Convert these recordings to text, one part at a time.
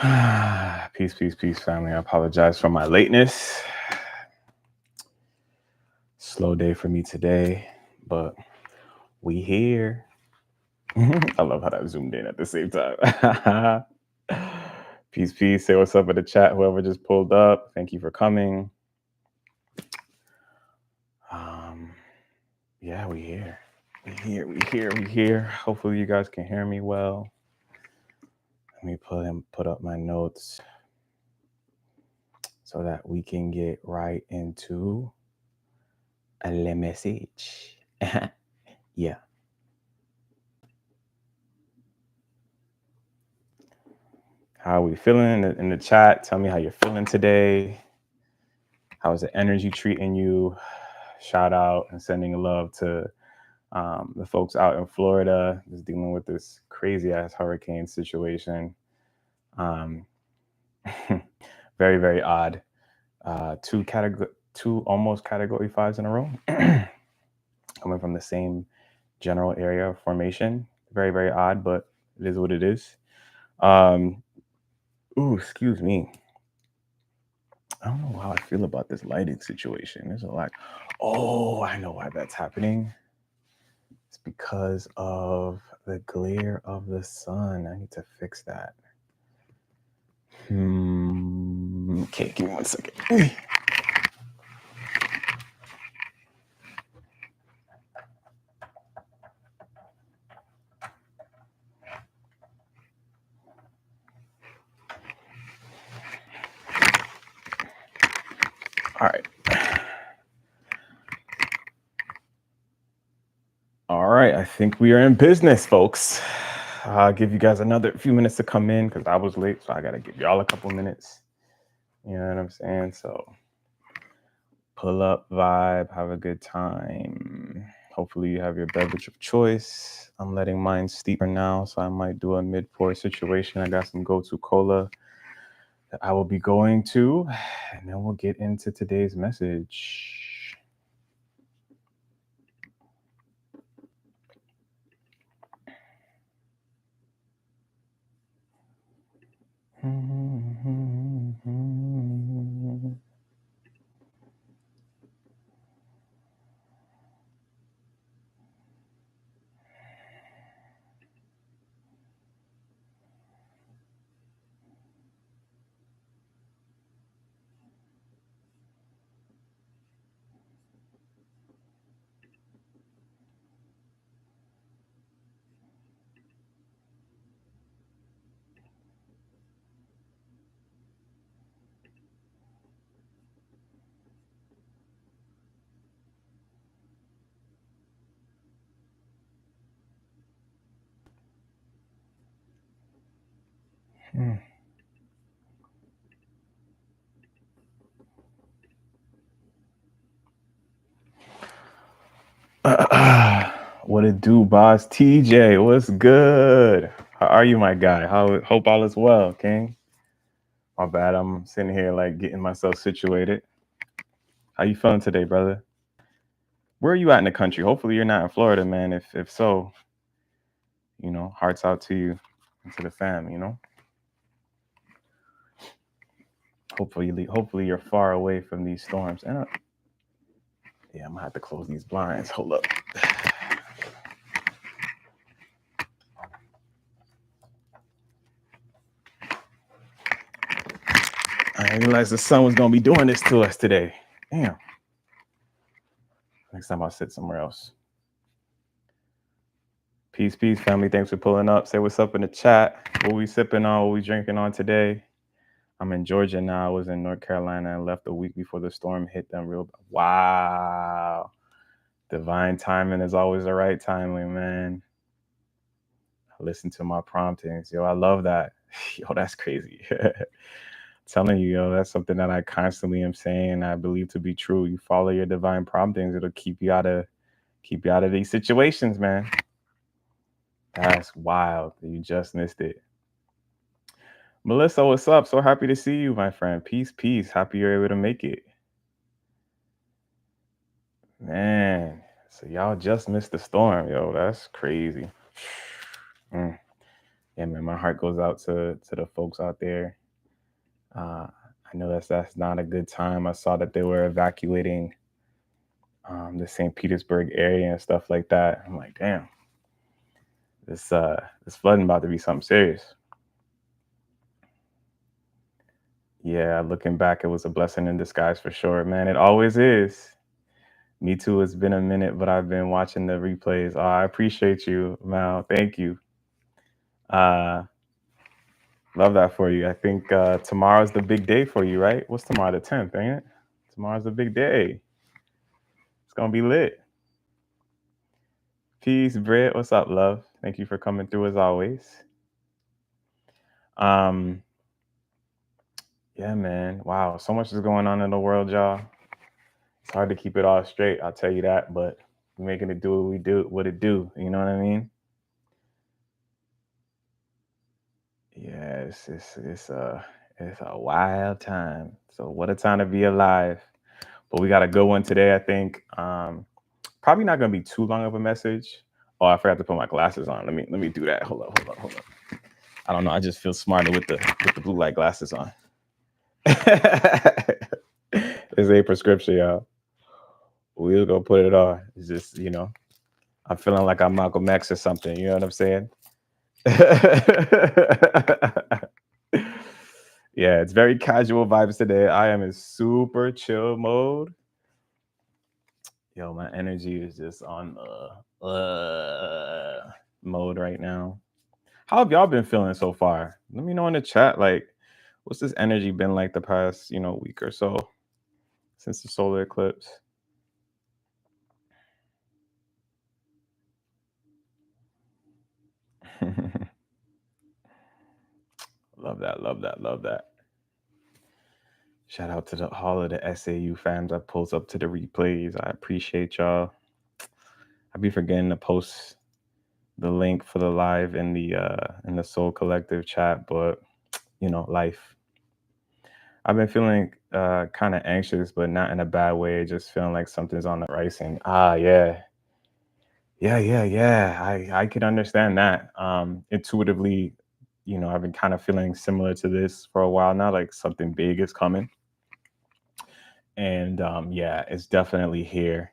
Peace, peace, peace, family. I apologize for my lateness. Slow day for me today, but we here. I love how that zoomed in at the same time. Peace, peace. Say what's up in the chat. Whoever just pulled up, thank you for coming. Yeah, we here. We here. Hopefully you guys can hear me well. Let me put up my notes so that we can get right into a message. Yeah. How are we feeling in the chat? Tell me how you're feeling today. How's the energy treating you? Shout out and sending love to the folks out in Florida just dealing with this crazy ass hurricane situation. Very, very odd. Two almost category 5s in a row coming from the same general area of formation. Very, very odd, but it is what it is. Excuse me. I don't know how I feel about this lighting situation. There's a lot. Oh, I know why that's happening. It's because of the glare of the sun. I need to fix that. Okay, give me 1 second. All right. All right. I think we are in business, folks. I'll give you guys another few minutes to come in because I was late. So I got to give y'all a couple minutes. You know what I'm saying? So pull up, vibe, have a good time. Hopefully you have your beverage of choice. I'm letting mine steep for now, so I might do a mid-pour situation. I got some go-to cola that I will be going to, and then we'll get into today's message. What it do, boss? TJ, what's good? How are you, my guy? Hope all is well, King. My bad. I'm sitting here like getting myself situated. How you feeling today, brother? Where are you at in the country? Hopefully you're not in Florida, man. If so, you know, hearts out to you and to the fam, you know. Hopefully you're far away from these storms. And yeah, I'm gonna have to close these blinds. Hold up. I didn't realize the sun was gonna be doing this to us today. Damn. Next time I'll sit somewhere else. Peace, peace, family. Thanks for pulling up. Say what's up in the chat. What we sipping on? What we drinking on today? I'm in Georgia now. I was in North Carolina and left a week before the storm hit them real. Wow. Divine timing is always the right timing, man. Listen to my promptings. Yo, I love that. Yo, that's crazy. Telling you, yo, that's something that I constantly am saying. I believe to be true. You follow your divine promptings, it'll keep you out of these situations, man. That's wild. You just missed it. Melissa, what's up? So happy to see you, my friend. Peace, peace. Happy you're able to make it. Man, so y'all just missed the storm, yo. That's crazy. Yeah, man, my heart goes out to the folks out there. I know that's not a good time. I saw that they were evacuating the St. Petersburg area and stuff like that. I'm like, damn, this flooding about to be something serious. Yeah, looking back, it was a blessing in disguise for sure, man. It always is. Me too. It's been a minute, but I've been watching the replays. Oh, I appreciate you, Mal. Thank you. Uh, love that for you. I think tomorrow's the big day for you, right? What's tomorrow? The 10th, ain't it? Tomorrow's the big day. It's gonna be lit. Peace, Britt. What's up, love? Thank you for coming through as always. Um, yeah, man. Wow, so much is going on in the world, y'all. It's hard to keep it all straight. I'll tell you that, but we're making it do what we do, what it do. You know what I mean? Yeah, it's a wild time. So what a time to be alive. But we got a good one today, I think. Probably not gonna be too long of a message. Oh, I forgot to put my glasses on. Let me do that. Hold up. I don't know. I just feel smarter with the blue light glasses on. It's a prescription, y'all. We'll go put it on. It's just, I'm feeling like I'm Malcolm X or something. You know what I'm saying? Yeah, it's very casual vibes today. I am in super chill mode. Yo, my energy is just on mode right now. How have y'all been feeling so far? Let me know in the chat. Like, what's this energy been like the past, week or so since the solar eclipse? Love that, love that, love that. Shout out to all of the SAU fans that pulls up to the replays. I appreciate y'all. I be forgetting to post the link for the live in the Soul Collective chat, but life. I've been feeling kind of anxious, but not in a bad way. Just feeling like something's on the rising. Yeah, yeah. I can understand that. Intuitively, I've been kind of feeling similar to this for a while now. Like something big is coming, and yeah, it's definitely here.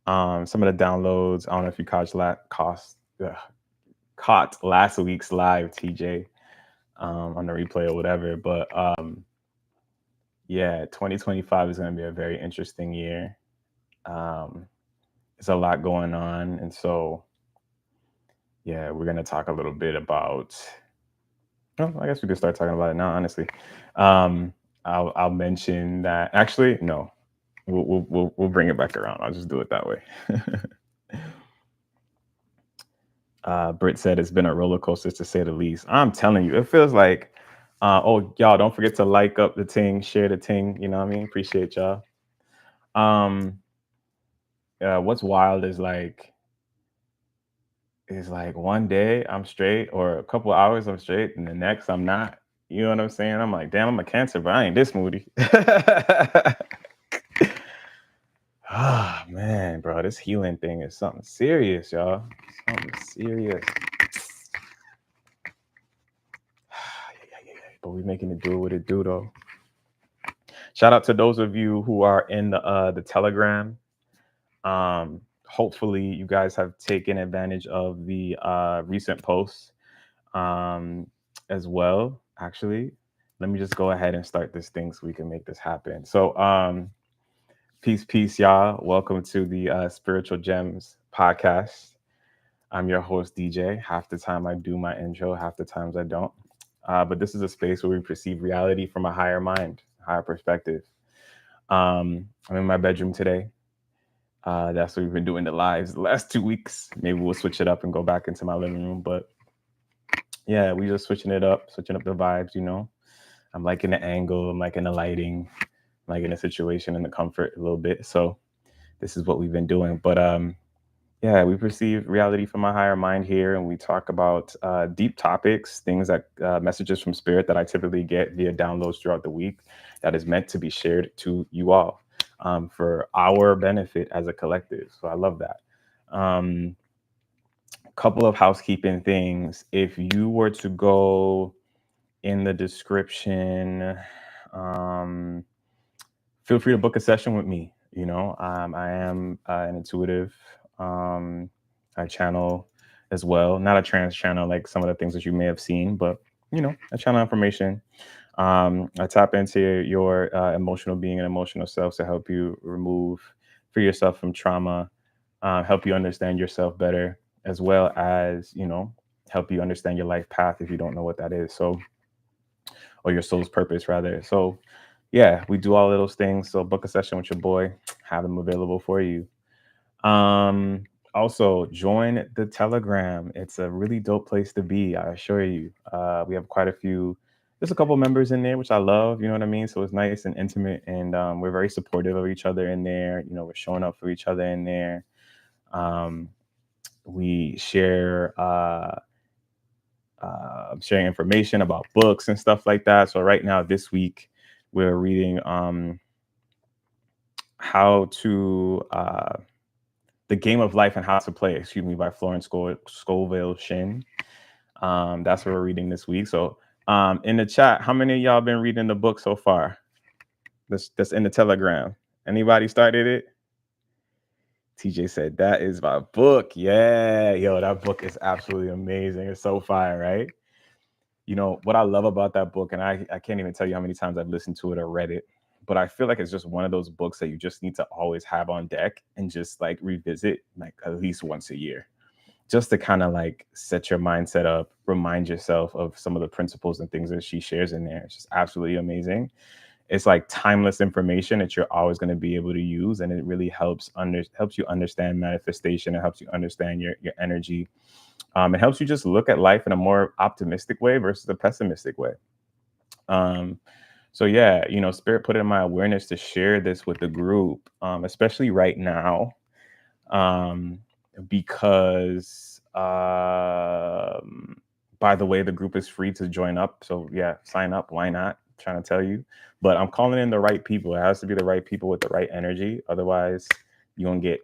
Some of the downloads. I don't know if you caught last week's live, TJ, on the replay or whatever. But yeah, 2025 is going to be a very interesting year. There's a lot going on, and so yeah, we're going to talk a little bit about. Well, I guess we could start talking about it now. Honestly, I'll mention that. Actually, no, we'll bring it back around. I'll just do it that way. Britt said it's been a roller coaster to say the least. I'm telling you, it feels like. Oh, y'all, don't forget to like up the ting, share the ting. You know what I mean? Appreciate y'all. What's wild is like one day I'm straight, or a couple hours I'm straight, and the next I'm not. You know what I'm saying? I'm like, damn, I'm a Cancer, but I ain't this moody. Ah, man, bro, this healing thing is something serious, y'all. Something serious. But we making it do what it do, though. Shout out to those of you who are in the Telegram. Hopefully, you guys have taken advantage of the recent posts as well. Actually, let me just go ahead and start this thing so we can make this happen. So, peace, y'all. Welcome to the Spiritual Gems podcast. I'm your host, DJ. Half the time I do my intro, half the times I don't. But this is a space where we perceive reality from a higher mind, higher perspective. I'm in my bedroom today. That's what we've been doing the lives the last 2 weeks. Maybe we'll switch it up and go back into my living room. But yeah, we just switching up the vibes. I'm liking the angle, I'm liking the lighting, I'm liking the situation and the comfort a little bit. So this is what we've been doing. But yeah, we perceive reality from a higher mind here, and we talk about deep topics, things that messages from spirit that I typically get via downloads throughout the week that is meant to be shared to you all for our benefit as a collective. So I love that. couple of housekeeping things. If you were to go in the description, um, feel free to book a session with me. I am an intuitive. Um, I channel as well, not a trans channel like some of the things that you may have seen, but I channel information. I tap into your emotional being and emotional self to help you remove, free yourself from trauma, help you understand yourself better, as well as help you understand your life path if you don't know what that is. So, or your soul's purpose rather. So, yeah, we do all of those things. So, book a session with your boy, have them available for you. Um, Also, join the Telegram. It's a really dope place to be, I assure you. We have quite a few, there's a couple members in there, which I love, you know what I mean? So it's nice and intimate, and we're very supportive of each other in there. We're showing up for each other in there. Um, we share, sharing information about books and stuff like that. So right now, this week, we're reading how to The Game of Life and How to Play, excuse me, by Florence Scovel Shinn. That's what we're reading this week. So in the chat, how many of y'all been reading the book so far? That's in the Telegram. Anybody started it? TJ said, that is my book. Yeah, yo, that book is absolutely amazing. It's so fire, right? What I love about that book, and I can't even tell you how many times I've listened to it or read it, but I feel like it's just one of those books that you just need to always have on deck and just like revisit like at least once a year, just to kind of like set your mindset up, remind yourself of some of the principles and things that she shares in there. It's just absolutely amazing. It's like timeless information that you're always going to be able to use, and it really helps you understand manifestation. It helps you understand your energy. It helps you just look at life in a more optimistic way versus a pessimistic way. Um, so yeah, Spirit put it in my awareness to share this with the group, especially right now, um, because by the way, the group is free to join up. So yeah, sign up. Why not? I'm trying to tell you, but I'm calling in the right people. It has to be the right people with the right energy. Otherwise, you won't get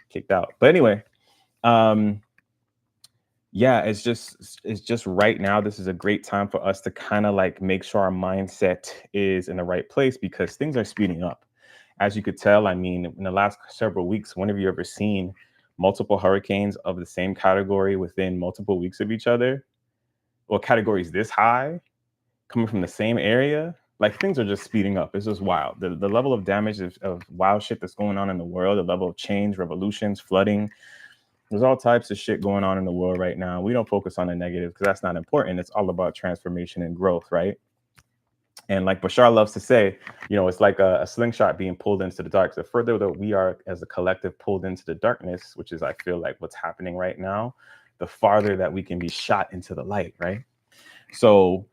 kicked out. But anyway, yeah, it's just right now. This is a great time for us to kind of like make sure our mindset is in the right place because things are speeding up. As you could tell, I mean, in the last several weeks, when have you ever seen multiple hurricanes of the same category within multiple weeks of each other? Or categories this high coming from the same area? Like things are just speeding up. It's just wild. The level of damage of wild shit that's going on in the world, the level of change, revolutions, flooding, there's all types of shit going on in the world right now. We don't focus on the negative because that's not important. It's all about transformation and growth, right? And like Bashar loves to say, it's like a slingshot being pulled into the dark. The further that we are as a collective pulled into the darkness, which is, I feel like, what's happening right now, the farther that we can be shot into the light, right? So,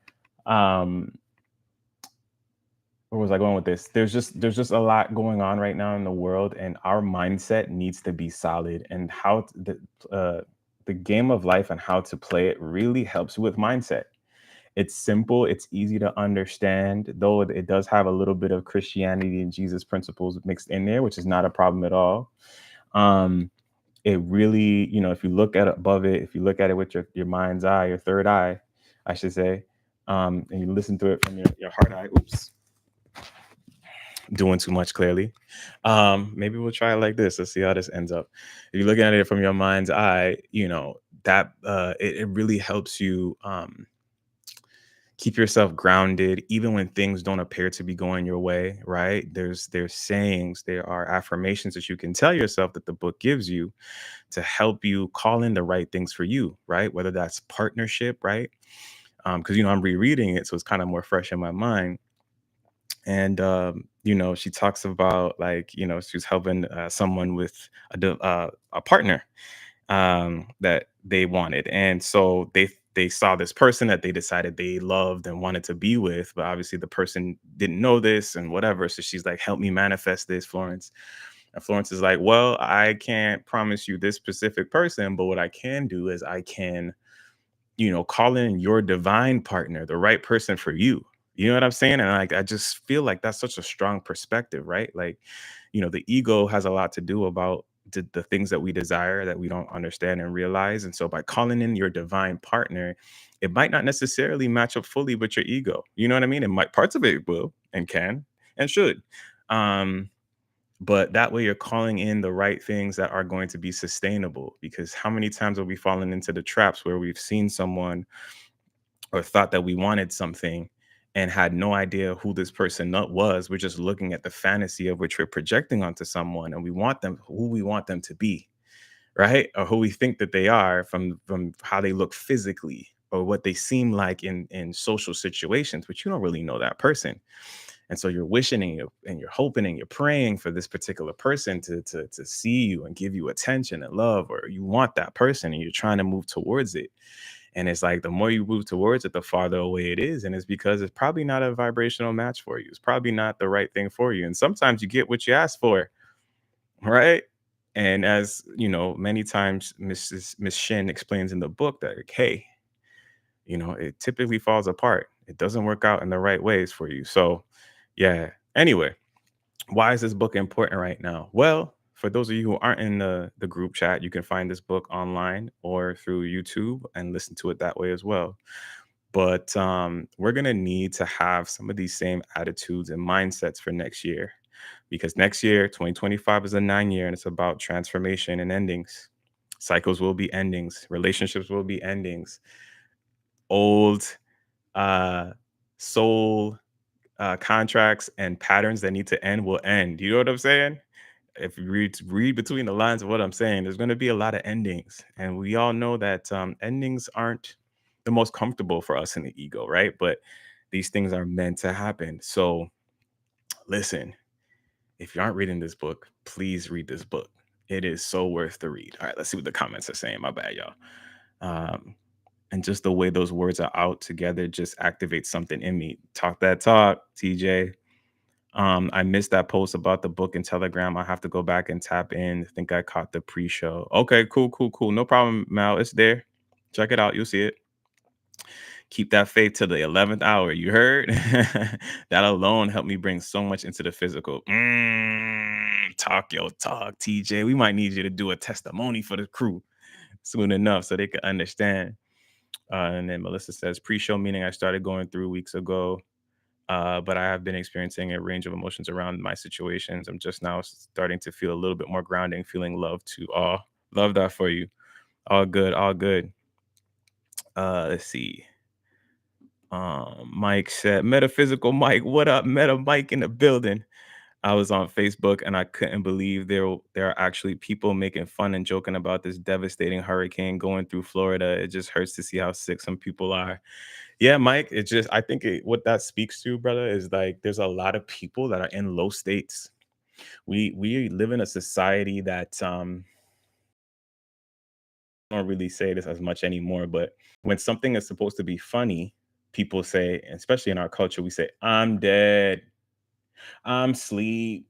where was I going with this? There's just a lot going on right now in the world, and our mindset needs to be solid. And the game of life and how to play it really helps with mindset. It's simple, it's easy to understand, though it does have a little bit of Christianity and Jesus principles mixed in there, which is not a problem at all. It really, if you look at it above it, if you look at it with your mind's eye, your third eye, I should say, and you listen to it from your heart eye. Oops, doing too much clearly. Maybe we'll try it like this. Let's see how this ends up. If you're looking at it from your mind's eye, that it really helps you keep yourself grounded even when things don't appear to be going your way, right? There's sayings, there are affirmations that you can tell yourself that the book gives you to help you call in the right things for you, right? Whether that's partnership, right? Because I'm rereading it, so it's kind of more fresh in my mind. And she talks about, like, she's helping someone with a partner that they wanted, and so they saw this person that they decided they loved and wanted to be with, but obviously the person didn't know this and whatever. So she's like, "Help me manifest this, Florence." And Florence is like, "Well, I can't promise you this specific person, but what I can do is I can, call in your divine partner, the right person for you." You know what I'm saying? And like, I just feel like that's such a strong perspective, right? Like, the ego has a lot to do about the things that we desire that we don't understand and realize. And so by calling in your divine partner, it might not necessarily match up fully with your ego. You know what I mean? It might, parts of it will and can and should. Um, but that way you're calling in the right things that are going to be sustainable, because how many times have we fallen into the traps where we've seen someone or thought that we wanted something and had no idea who this person was. We're just looking at the fantasy of which we're projecting onto someone, and we want them who we want them to be, right? Or who we think that they are from how they look physically or what they seem like in social situations, but you don't really know that person. And so you're wishing and you're hoping and you're praying for this particular person to see you and give you attention and love, or you want that person and you're trying to move towards it. And it's like the more you move towards it, the farther away it is. And it's because it's probably not a vibrational match for you. It's probably not the right thing for you. And sometimes you get what you ask for, right? And as you know, many times Miss Shin explains in the book that, like, hey, it typically falls apart. It doesn't work out in the right ways for you. So yeah. Anyway, why is this book important right now? Well, for those of you who aren't in the group chat, you can find this book online or through YouTube and listen to it that way as well. But we're going to need to have some of these same attitudes and mindsets for next year, because next year, 2025, is a 9 year and it's about transformation and endings. Cycles will be endings, relationships will be endings, old uh, soul contracts and patterns that need to end will end. You know what I'm saying? If you read between the lines of what I'm saying, there's going to be a lot of endings, and we all know that endings aren't the most comfortable for us in the ego, right? But these things are meant to happen. So listen, if you aren't reading this book, please read this book. It is so worth the read. All right, let's see what the comments are saying. My bad, y'all. Um, and just the way those words are out together just activates something in me. Talk that talk, TJ. I missed that post about the book in Telegram. I have to go back and tap in. I think I caught the pre-show. Okay, cool, cool, cool. No problem, Mal. It's there. Check it out. You'll see it. Keep that faith to the 11th hour. You heard? That alone helped me bring so much into the physical. Talk your talk, TJ. We might need you to do a testimony for the crew soon enough so they can understand. And then Melissa says, pre-show meaning I started going through weeks ago. But I have been experiencing a range of emotions around my situations. I'm just now starting to feel a little bit more grounding, feeling love to all. Love that for you. All good, all good. Let's see. Mike said, Metaphysical Mike, what up? Meta Mike in the building. I was on Facebook and I couldn't believe there are actually people making fun and joking about this devastating hurricane going through Florida. It just hurts to see how sick some people are. Yeah, Mike, it just I think what that speaks to, brother, is like there's a lot of people that are in low states. We live in a society that I don't really say this as much anymore, but when something is supposed to be funny, people say, especially in our culture, we say, I'm dead, I'm sleep.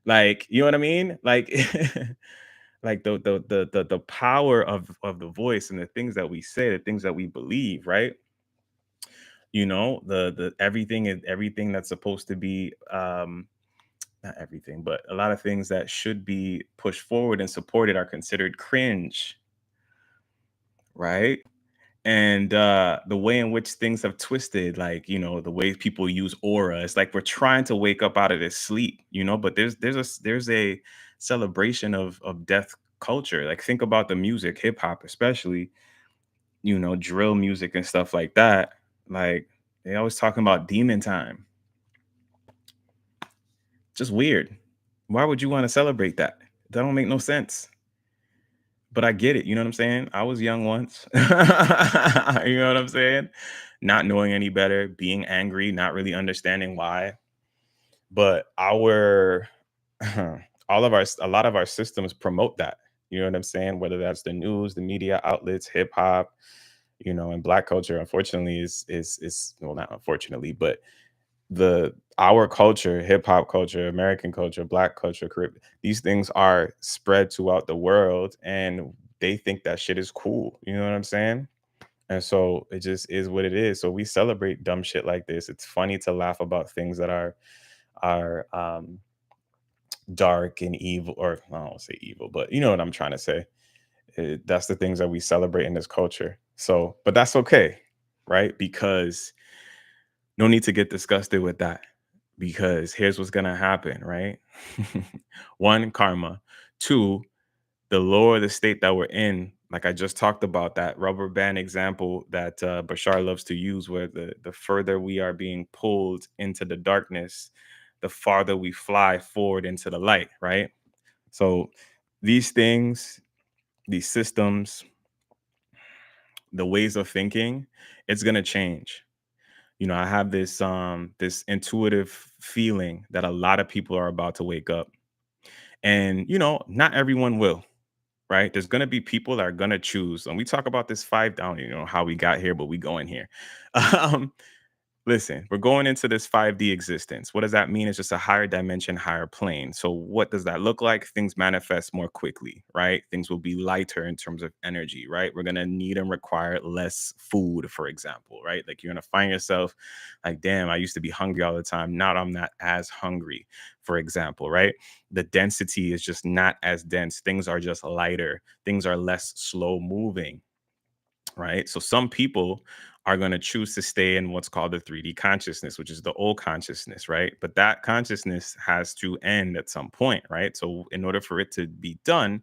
Like, you know what I mean? Like like the power of the voice and the things that we say, the things that we believe, right? The everything that's supposed to be not everything, but a lot of things that should be pushed forward and supported are considered cringe, right? And the way in which things have twisted, like, the way people use aura, it's like we're trying to wake up out of this sleep, but there's a celebration of death culture. Like, think about the music, hip hop especially, drill music and stuff like that. Like, they always talking about demon time. Just weird. Why would you want to celebrate that? That don't make no sense. But I get it. You know what I'm saying? I was young once. You know what I'm saying? Not knowing any better, being angry, not really understanding why. But a lot of our systems promote that. You know what I'm saying? Whether that's the news, the media outlets, hip hop, and black culture, unfortunately, is well, not unfortunately, but our culture, hip hop culture, American culture, black culture, these things are spread throughout the world, and they think that shit is cool. You know what I'm saying? And so it just is what it is. So we celebrate dumb shit like this. It's funny to laugh about things that are dark and evil, or I don't say evil, but you know what I'm trying to say. That's the things that we celebrate in this culture. So, but that's okay, right? Because no need to get disgusted with that, because here's what's gonna happen, right? One, karma. Two, the lower the state that we're in, like I just talked about that rubber band example that Bashar loves to use, where the further we are being pulled into the darkness, the farther we fly forward into the light, right? So these things, these systems, the ways of thinking, it's gonna change. You know, I have this intuitive feeling that a lot of people are about to wake up. And you know, not everyone will, right? There's gonna be people that are gonna choose. And we talk about this five down, you know, how we got here, but we going here. Um, Listen, we're going into this 5D existence. What does that mean? It's just a higher dimension, higher plane. So, what does that look like? Things manifest more quickly, right? Things will be lighter in terms of energy, right? We're going to need and require less food, for example, right? Like you're going to find yourself like, damn, I used to be hungry all the time. Now I'm not as hungry, for example, right? The density is just not as dense. Things are just lighter, things are less slow moving, right? So some people are going to choose to stay in what's called the 3D consciousness, which is the old consciousness, right? But that consciousness has to end at some point, right? So in order for it to be done,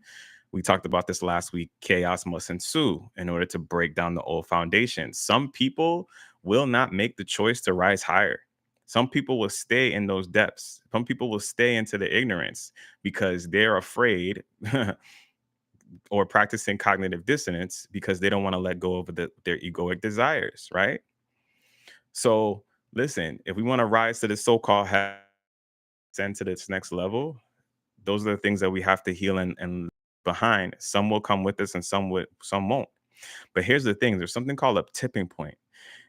we talked about this last week, chaos must ensue in order to break down the old foundation. Some people will not make the choice to rise higher. Some people will stay in those depths. Some people will stay into the ignorance because they're afraid or practicing cognitive dissonance because they don't want to let go of their egoic desires, right? So, listen, if we want to rise to the so-called ascend to this next level, those are the things that we have to heal and behind. Some will come with us and some won't. But here's the thing, there's something called a tipping point.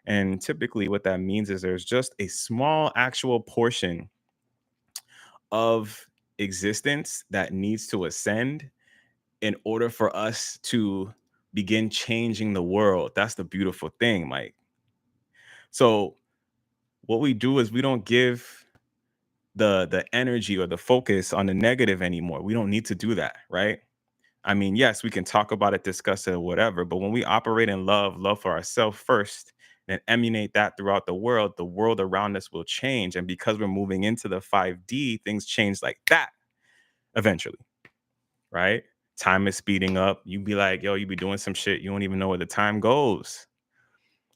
And typically what that means is there's just a small actual portion of existence that needs to ascend in order for us to begin changing the world. That's the beautiful thing, Mike. So what we do is we don't give the energy or the focus on the negative anymore. We don't need to do that, right? I mean, yes, we can talk about it, discuss it, or whatever, but when we operate in love, love for ourselves first, and emanate that throughout the world around us will change. And because we're moving into the 5D, things change like that eventually, right? Time is speeding up. You be like, yo, you be doing some shit. You don't even know where the time goes.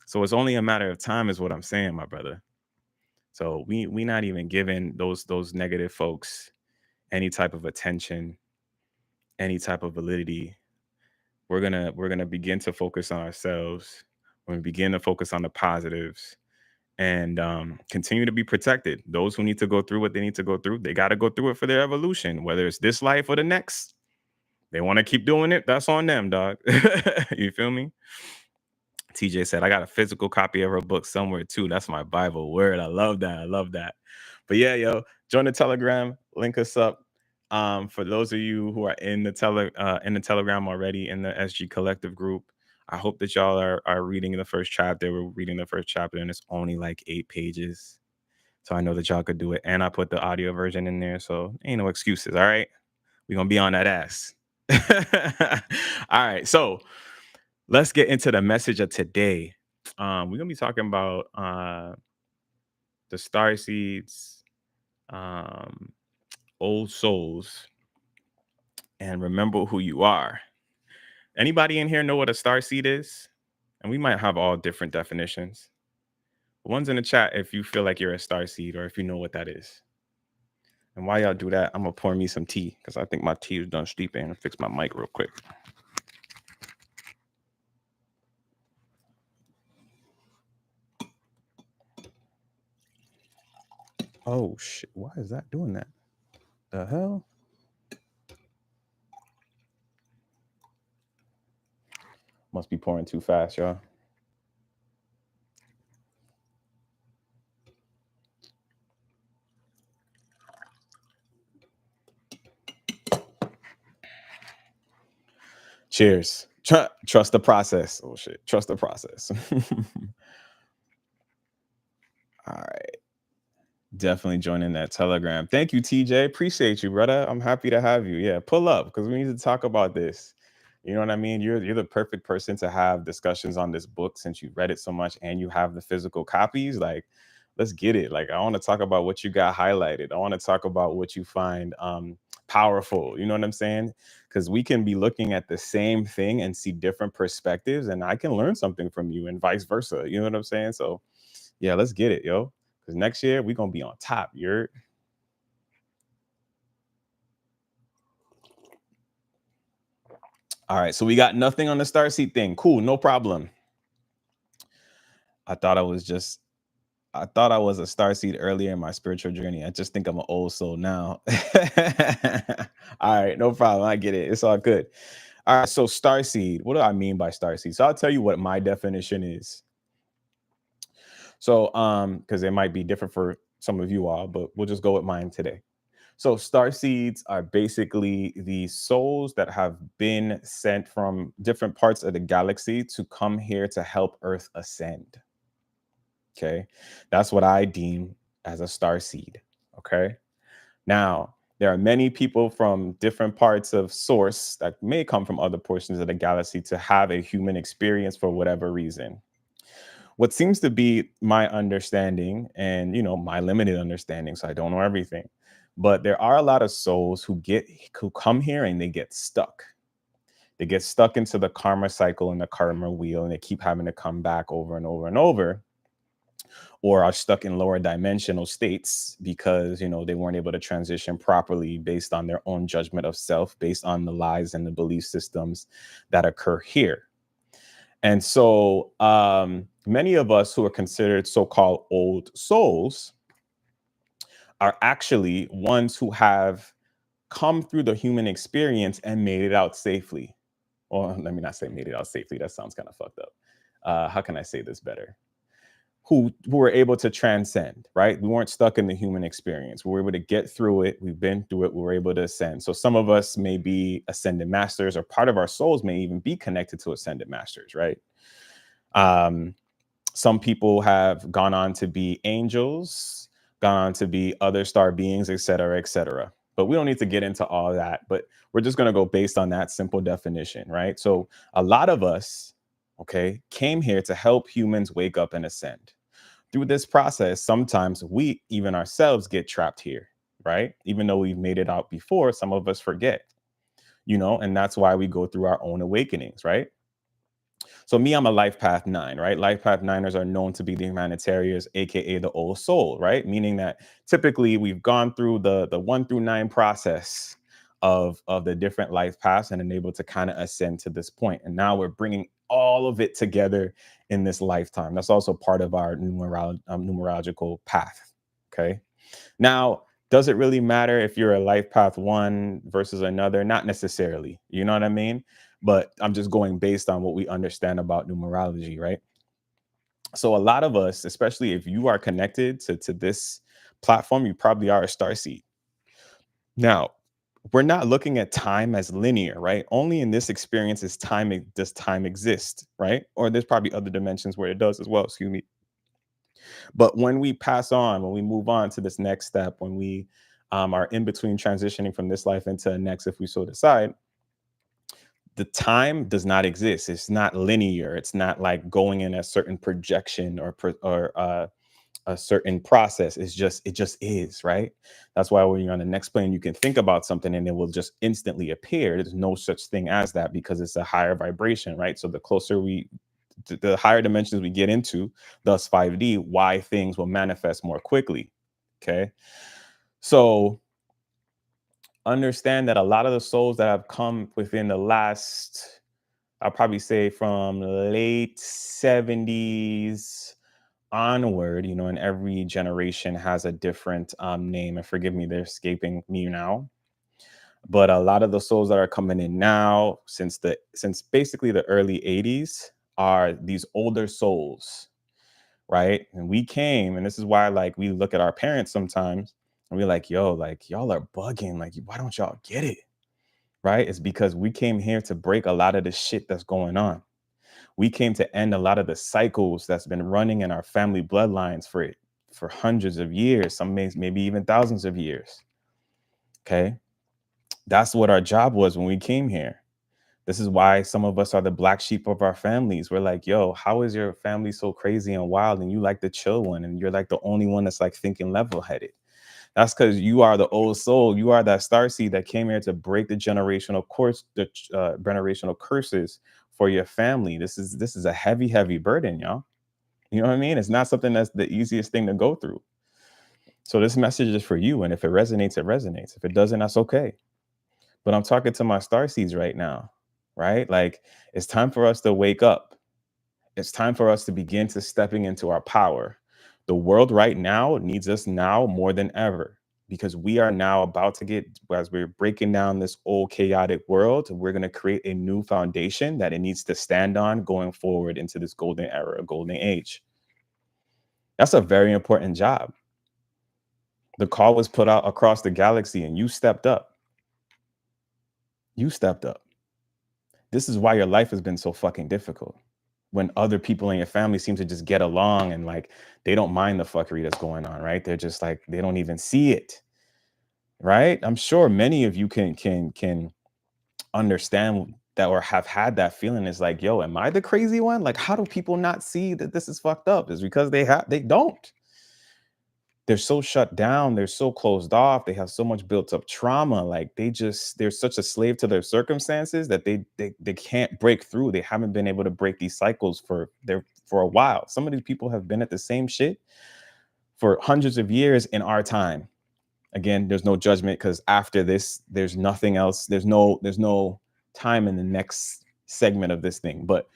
So it's only a matter of time, is what I'm saying, my brother. So we not even giving those negative folks any type of attention, any type of validity. We're gonna begin to focus on ourselves. We're gonna begin to focus on the positives and continue to be protected. Those who need to go through what they need to go through, they got to go through it for their evolution, whether it's this life or the next. They want to keep doing it. That's on them, dog. You feel me? TJ said, I got a physical copy of her book somewhere too. That's my Bible word. I love that. I love that. But yeah, yo, join the Telegram, link us up. For those of you who are in the Telegram already in the SG Collective group, I hope that y'all are reading the first chapter. We're reading the first chapter, and it's only like 8 pages. So I know that y'all could do it. And I put the audio version in there. So ain't no excuses. All right. We're gonna be on that ass. All right. So let's get into the message of today. We're gonna be talking about the star seeds, um, old souls, and remember who you are. Anybody in here know what a star seed is? And we might have all different definitions. One's in the chat if you feel like you're a star seed or if you know what that is. And while y'all do that, I'm gonna pour me some tea because I think my tea is done steeping and fix my mic real quick. Oh shit! Why is that doing that? The hell? Must be pouring too fast, y'all. Cheers. Trust the process. Oh shit. Trust the process. All right. Definitely joining that Telegram. Thank you, TJ. Appreciate you, brother. I'm happy to have you. Yeah, pull up because we need to talk about this. You know what I mean? You're the perfect person to have discussions on this book since you read it so much and you have the physical copies. Like, let's get it. Like, I want to talk about what you got highlighted. I want to talk about what you find powerful. You know what I'm saying? Because we can be looking at the same thing and see different perspectives, and I can learn something from you, and vice versa. You know what I'm saying? So, yeah, let's get it, yo. Because next year we're gonna be on top. You're all right. So we got nothing on the star seat thing. Cool, no problem. I thought I was just I thought I was a star seed earlier in my spiritual journey. I just think I'm an old soul now. All right, no problem. I get it. It's all good. All right, so star seed. What do I mean by star seed? So I'll tell you what my definition is. So because it might be different for some of you all, but we'll just go with mine today. So star seeds are basically the souls that have been sent from different parts of the galaxy to come here to help Earth ascend. Okay. That's what I deem as a star seed. Okay. Now, there are many people from different parts of source that may come from other portions of the galaxy to have a human experience for whatever reason. What seems to be my understanding, and my limited understanding, so I don't know everything, but there are a lot of souls who come here and they get stuck. They get stuck into the karma cycle and the karma wheel, and they keep having to come back over and over and over, or are stuck in lower dimensional states because they weren't able to transition properly based on their own judgment of self, based on the lies and the belief systems that occur here. And so many of us who are considered so-called old souls are actually ones who have come through the human experience and made it out safely. Or let me not say made it out safely. That sounds kind of fucked up. How can I say this better? Who were able to transcend, right? We weren't stuck in the human experience. We were able to get through it. We've been through it. We were able to ascend. So some of us may be ascended masters, or part of our souls may even be connected to ascended masters, right? Um, some people have gone on to be angels, gone on to be other star beings, et cetera, et cetera. But we don't need to get into all that. But we're just going to go based on that simple definition, right? So a lot of us, okay, came here to help humans wake up and ascend. Through this process, sometimes we even ourselves get trapped here, right? Even though we've made it out before, some of us forget, and that's why we go through our own awakenings, right? So me, I'm a life path 9, right? Life path 9ers are known to be the humanitarians, aka the old soul, right? Meaning that typically we've gone through the 1 through 9 process of the different life paths and enabled to kind of ascend to this point. And now we're bringing all of it together in this lifetime. That's also part of our numerological path. Okay. Now, does it really matter if you're a life path 1 versus another? Not necessarily. You know what I mean? But I'm just going based on what we understand about numerology, right? So a lot of us, especially if you are connected to this platform, you probably are a star seed. Now, we're not looking at time as linear, right? Only in this experience does time exist, right? Or there's probably other dimensions where it does as well, excuse me. But when we pass on, when we move on to this next step, when we are in between transitioning from this life into the next, if we so decide, the time does not exist. It's not linear. It's not like going in a certain projection or a certain process. It just is, right? That's why when you're on the next plane, you can think about something and it will just instantly appear. There's no such thing as that because it's a higher vibration, right? So the higher dimensions we get into, thus 5D, why things will manifest more quickly. Okay. So understand that a lot of the souls that have come within the last, I'll probably say from late 70s onward, and every generation has a different name. And forgive me, they're escaping me now. But a lot of the souls that are coming in now, since basically the early 80s, are these older souls, right? And we came, and this is why, like, we look at our parents sometimes and we're like, yo, like, y'all are bugging. Like, why don't y'all get it? Right? It's because we came here to break a lot of the shit that's going on. We came to end a lot of the cycles that's been running in our family bloodlines for for hundreds of years, some maybe even thousands of years. Okay. That's what our job was when we came here. This is why some of us are the black sheep of our families. We're like, yo, how is your family so crazy and wild and you like the chill one and you're like the only one that's like thinking level headed? That's because you are the old soul. You are that starseed that came here to break the generational generational curses for your family. This is a heavy, heavy burden, y'all. You know what I mean? It's not something that's the easiest thing to go through. So this message is for you. And if it resonates, it resonates. If it doesn't, that's okay. But I'm talking to my starseeds right now, right? Like it's time for us to wake up. It's time for us to begin to stepping into our power. The world right now needs us now more than ever because we are now about to get, as we're breaking down this old chaotic world, we're going to create a new foundation that it needs to stand on going forward into this golden era, golden age. That's a very important job. The call was put out across the galaxy and you stepped up. You stepped up. This is why your life has been so fucking difficult. When other people in your family seem to just get along and like they don't mind the fuckery that's going on, right? They're just like they don't even see it, right? I'm sure many of you can understand that or have had that feeling. Is like, yo, am I the crazy one? Like, how do people not see that this is fucked up? Is because they don't. They're so shut down, they're so closed off, they have so much built up trauma, like they're such a slave to their circumstances that they can't break through. They haven't been able to break these cycles for a while. Some of these people have been at the same shit for hundreds of years in our time. Again, there's no judgment because after this, there's nothing else. There's no time in the next segment of this thing. But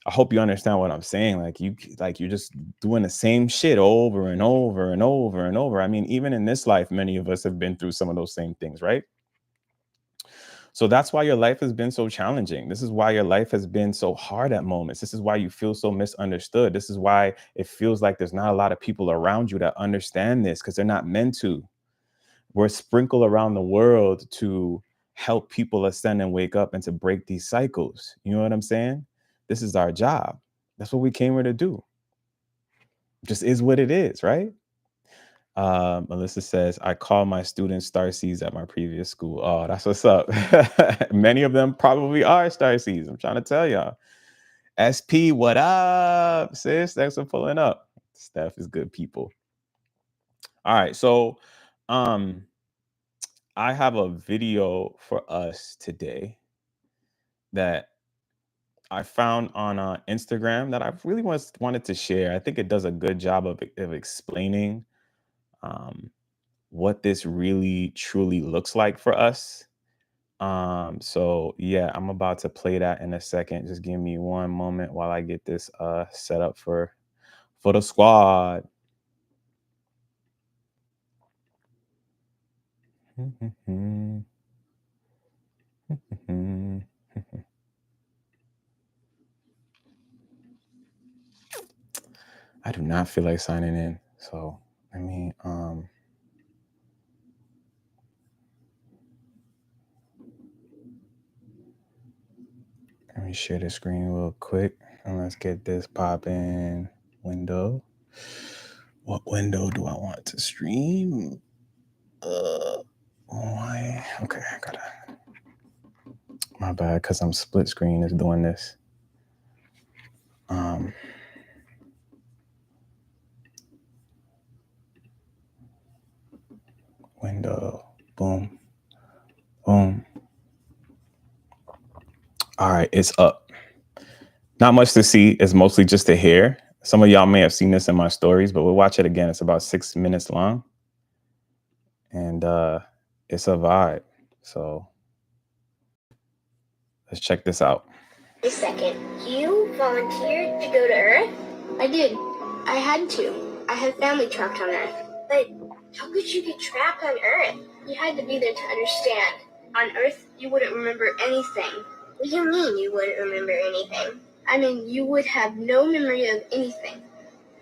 I hope you understand what I'm saying. You're just doing the same shit over and over and over and over. I mean, even in this life, many of us have been through some of those same things, right? So that's why your life has been so challenging. This is why your life has been so hard at moments. This is why you feel so misunderstood. This is why it feels like there's not a lot of people around you that understand this because they're not meant to. We're sprinkled around the world to help people ascend and wake up and to break these cycles. You know what I'm saying? This is our job. That's what we came here to do. Just is what it is, right? Melissa says, I call my students starseeds at my previous school. Oh, that's what's up. Many of them probably are starseeds. I'm trying to tell y'all. SP, what up, sis? Thanks for pulling up. Steph is good people. All right, so I have a video for us today that I found on Instagram that I really wanted to share. I think it does a good job of explaining what this really truly looks like for us. So yeah, I'm about to play that in a second. Just give me one moment while I get this set up for the squad. I do not feel like signing in. So let me share the screen real quick and let's get this popping. Window. What window do I want to stream? Why? Okay, I gotta. My bad, because I'm split screen is doing this. Window. Boom. Boom. All right, it's up. Not much to see. It's mostly just to hear. Some of y'all may have seen this in my stories, but we'll watch it again. It's about 6 minutes long. And it's a vibe. So let's check this out. A second. You volunteered to go to Earth? I did. I had to. I had family trapped on Earth. But how could you get trapped on Earth? You had to be there to understand. On Earth, you wouldn't remember anything. What do you mean you wouldn't remember anything? I mean, you would have no memory of anything.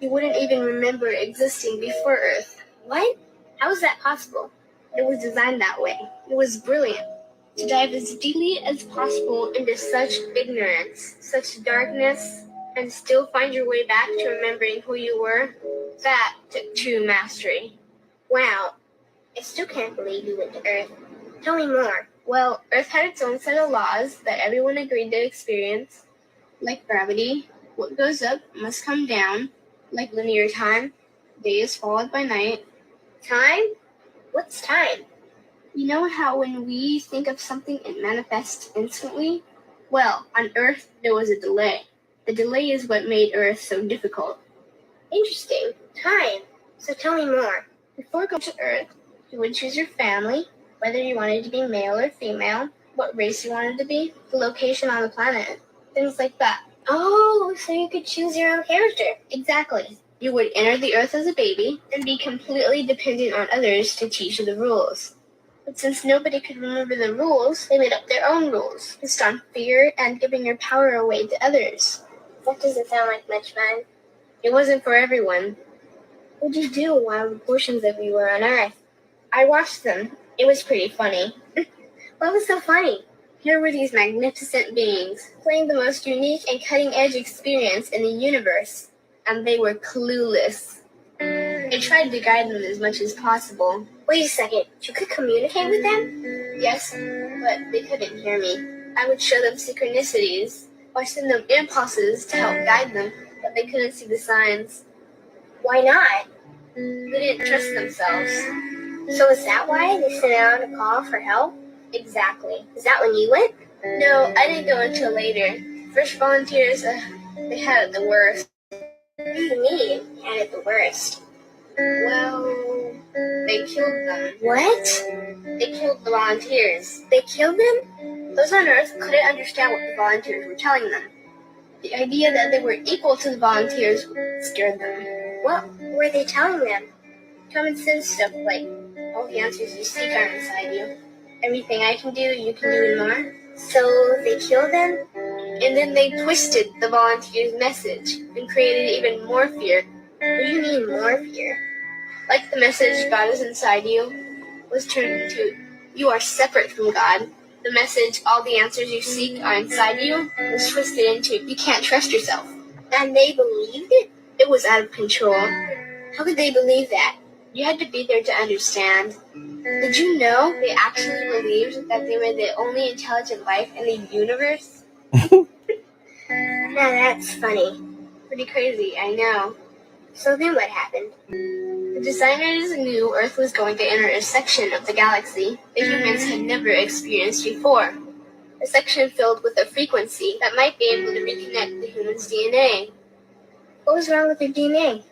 You wouldn't even remember existing before Earth. What? How is that possible? It was designed that way. It was brilliant. To dive as deeply as possible into such ignorance, such darkness, and still find your way back to remembering who you were. That took true mastery. Wow, I still can't believe you went to Earth. Tell me more. Well, Earth had its own set of laws that everyone agreed to experience, like gravity. What goes up must come down, like linear time. Day is followed by night. Time? What's time? You know how when we think of something, it manifests instantly? Well, on Earth, there was a delay. The delay is what made Earth so difficult. Interesting. Time. So tell me more. Before going to Earth, you would choose your family, whether you wanted to be male or female, what race you wanted to be, the location on the planet, things like that. Oh, so you could choose your own character. Exactly. You would enter the Earth as a baby and be completely dependent on others to teach you the rules. But since nobody could remember the rules, they made up their own rules, based on fear and giving your power away to others. That doesn't sound like much fun. It wasn't for everyone. What did you do while portions of you were on Earth? I watched them. It was pretty funny. What was so funny? Here were these magnificent beings, playing the most unique and cutting-edge experience in the universe, and they were clueless. I tried to guide them as much as possible. Wait a second, you could communicate with them? Yes, but they couldn't hear me. I would show them synchronicities, or send them impulses to help guide them, but they couldn't see the signs. Why not? They didn't trust themselves. So is that why they sent out a call for help? Exactly. Is that when you went? No, I didn't go until later. First volunteers, they had it the worst. What do you mean, had it the worst? Well, they killed them. What? They killed the volunteers. They killed them? Those on Earth couldn't understand what the volunteers were telling them. The idea that they were equal to the volunteers scared them. What were they telling them? Common sense stuff like, all the answers you seek are inside you. Everything I can do, you can do and more. So they killed them? And then they twisted the volunteers' message and created even more fear. What do you mean more fear? Like the message, God is inside you, was turned into, you are separate from God. The message, all the answers you seek are inside you, was twisted into, you can't trust yourself. And they believed it? It was out of control. How could they believe that? You had to be there to understand. Did you know they actually believed that they were the only intelligent life in the universe? Now that's funny. Pretty crazy, I know. So then what happened? The designers knew Earth was going to enter a section of the galaxy that humans had never experienced before. A section filled with a frequency that might be able to reconnect the human's DNA. What was wrong with their DNA?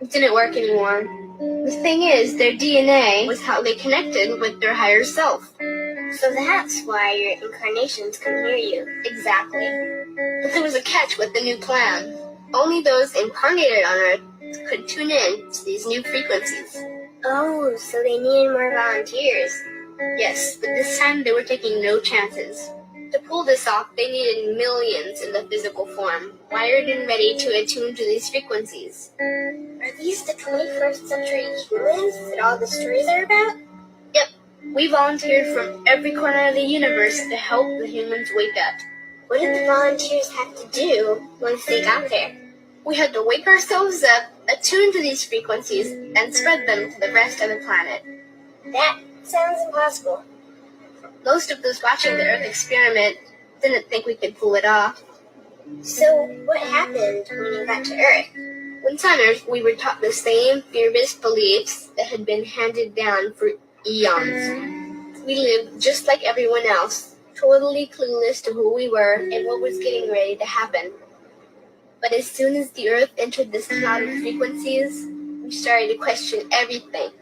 It didn't work anymore. The thing is, their DNA was how they connected with their higher self. So that's why your incarnations can hear you. Exactly. But there was a catch with the new plan. Only those incarnated on Earth could tune in to these new frequencies. Oh, so they needed more volunteers. Yes, but this time they were taking no chances. To pull this off, they needed millions in the physical form, wired and ready to attune to these frequencies. Are these the 21st century humans that all the stories are about? Yep. We volunteered from every corner of the universe to help the humans wake up. What did the volunteers have to do once they got there? We had to wake ourselves up, attune to these frequencies, and spread them to the rest of the planet. That sounds impossible. Most of those watching the Earth experiment didn't think we could pull it off. So what happened when you got to Earth? Once on Earth, we were taught the same fear-based beliefs that had been handed down for eons. We lived just like everyone else, totally clueless to who we were and what was getting ready to happen. But as soon as the Earth entered this cloud of frequencies, we started to question everything.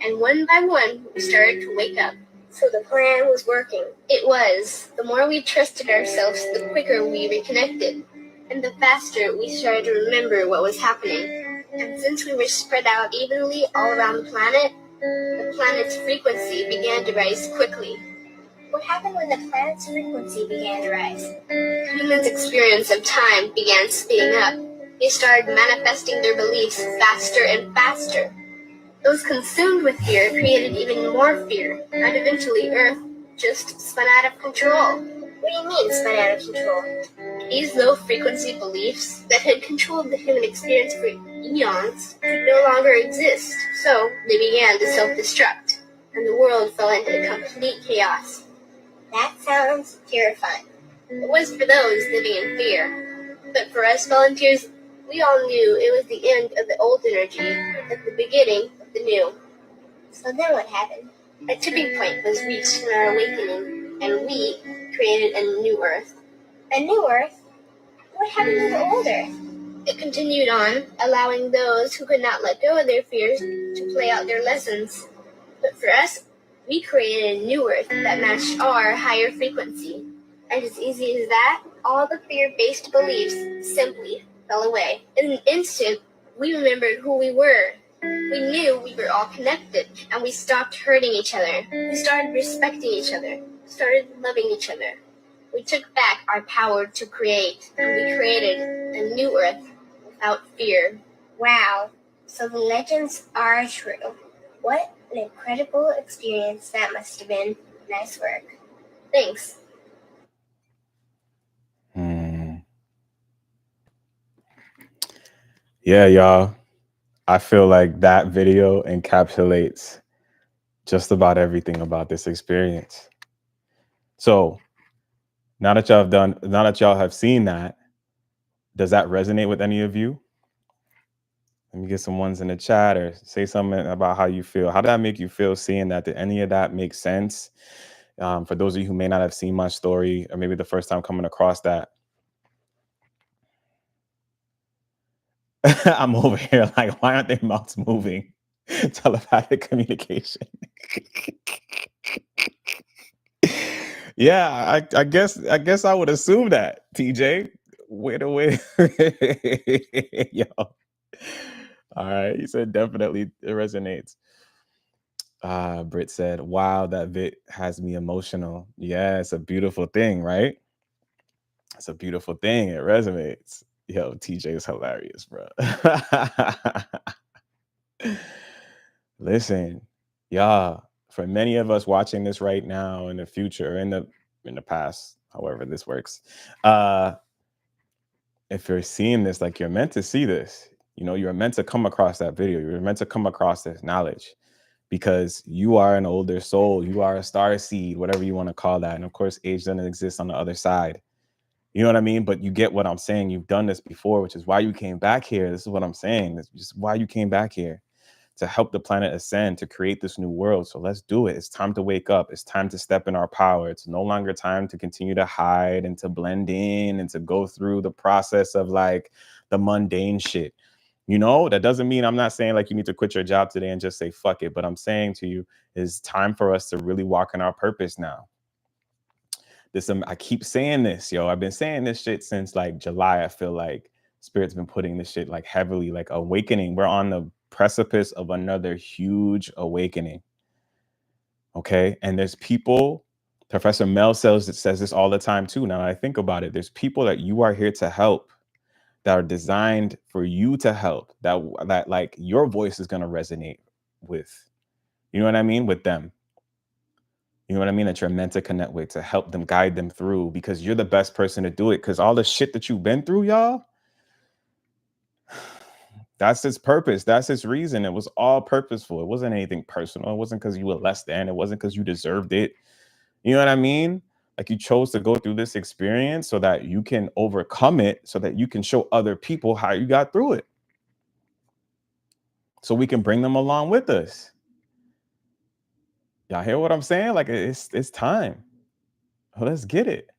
And one by one, we started to wake up. So the plan was working. It was. The more we trusted ourselves, the quicker we reconnected. And the faster we started to remember what was happening. And since we were spread out evenly all around the planet's frequency began to rise quickly. What happened when the planet's frequency began to rise? Humans' experience of time began speeding up. They started manifesting their beliefs faster and faster. Those consumed with fear created even more fear, and eventually Earth just spun out of control. What do you mean, spun out of control? These low-frequency beliefs that had controlled the human experience for eons could no longer exist, so they began to self-destruct, and the world fell into complete chaos. That sounds terrifying. It was for those living in fear, but for us volunteers, we all knew it was the end of the old energy and the beginning of the new. So then what happened? A tipping point was reached in our awakening, and we created a new Earth. A new Earth? What happened to the old Earth? It continued on, allowing those who could not let go of their fears to play out their lessons. But for us, we created a new Earth that matched our higher frequency. And as easy as that, all the fear-based beliefs simply fell away. In an instant, we remembered who we were. We knew we were all connected, and we stopped hurting each other. We started respecting each other, started loving each other. We took back our power to create, and we created a new Earth without fear. Wow, so the legends are true. What an incredible experience that must have been. Nice work. Thanks. Yeah, y'all. I feel like that video encapsulates just about everything about this experience. So now that y'all have seen that, does that resonate with any of you? Let me get some ones in the chat or say something about how you feel. How did that make you feel seeing that? Did any of that make sense? For those of you who may not have seen my story, or maybe the first time coming across that. I'm over here like, why aren't their mouths moving? Telepathic communication. Yeah, I guess I would assume that, TJ. Wait. Yo. All right, he said definitely it resonates. Britt said, wow, that vid has me emotional. Yeah, it's a beautiful thing, right? It's a beautiful thing. It resonates. Yo, TJ is hilarious, bro. Listen, y'all, for many of us watching this right now, in the future, in the past, however this works, if you're seeing this, like, you're meant to see this. You know, you're meant to come across that video. You're meant to come across this knowledge, because you are an older soul. You are a star seed, whatever you want to call that. And of course, age doesn't exist on the other side. You know what I mean? But you get what I'm saying. You've done this before, which is why you came back here. This is what I'm saying. This is just why you came back here, to help the planet ascend, to create this new world. So let's do it. It's time to wake up. It's time to step in our power. It's no longer time to continue to hide and to blend in and to go through the process of like the mundane shit. You know, that doesn't mean, I'm not saying like you need to quit your job today and just say fuck it. But I'm saying to you, it's time for us to really walk in our purpose now. I keep saying this, yo. I've been saying this shit since like July. I feel like Spirit's been putting this shit like heavily, like awakening. We're on the precipice of another huge awakening. Okay. And there's people, Professor Mel says this all the time too. Now I think about it, there's people that you are here to help, that are designed for you to help, that like your voice is going to resonate with, you know what I mean, with them. You know what I mean? That you're meant to connect with, to help them, guide them through, because you're the best person to do it. Because all the shit that you've been through, y'all, that's its purpose. That's its reason. It was all purposeful. It wasn't anything personal. It wasn't because you were less than. It wasn't because you deserved it. You know what I mean? Like, you chose to go through this experience so that you can overcome it, so that you can show other people how you got through it, so we can bring them along with us. Y'all hear what I'm saying? Like, it's time. Oh, let's get it.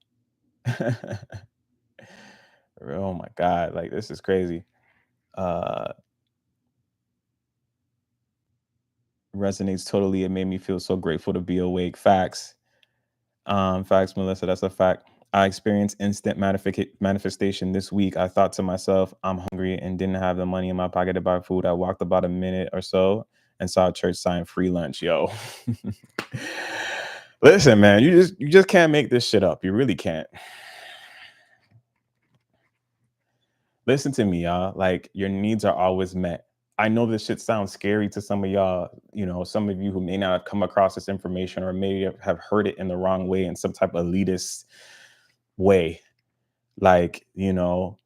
Oh my God, like, this is crazy. Resonates totally. It made me feel so grateful to be awake. Facts. Facts, Melissa. That's a fact. I experienced instant manifestation this week. I thought to myself, I'm hungry and didn't have the money in my pocket to buy food. I walked about a minute or so and saw a church sign free lunch. Yo. Listen, man, you just can't make this shit up. You really can't. Listen to me, y'all. Like, your needs are always met. I know this shit sounds scary to some of y'all, you know, some of you who may not have come across this information, or maybe have heard it in the wrong way, in some type of elitist way. Like, you know,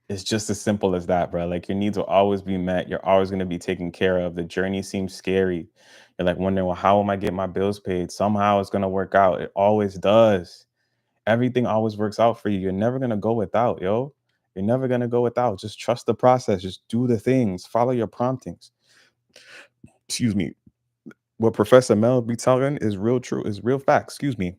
it's just as simple as that, bro. Like your needs will always be met. You're always going to be taken care of. The journey seems scary. You're like wondering, well, how am I getting my bills paid? Somehow it's going to work out. It always does. Everything always works out for you. You're never going to go without, yo. You're never going to go without. Just trust the process. Just do the things. Follow your promptings. Excuse me. What Professor Mel be telling is real true, is real fact. Excuse me.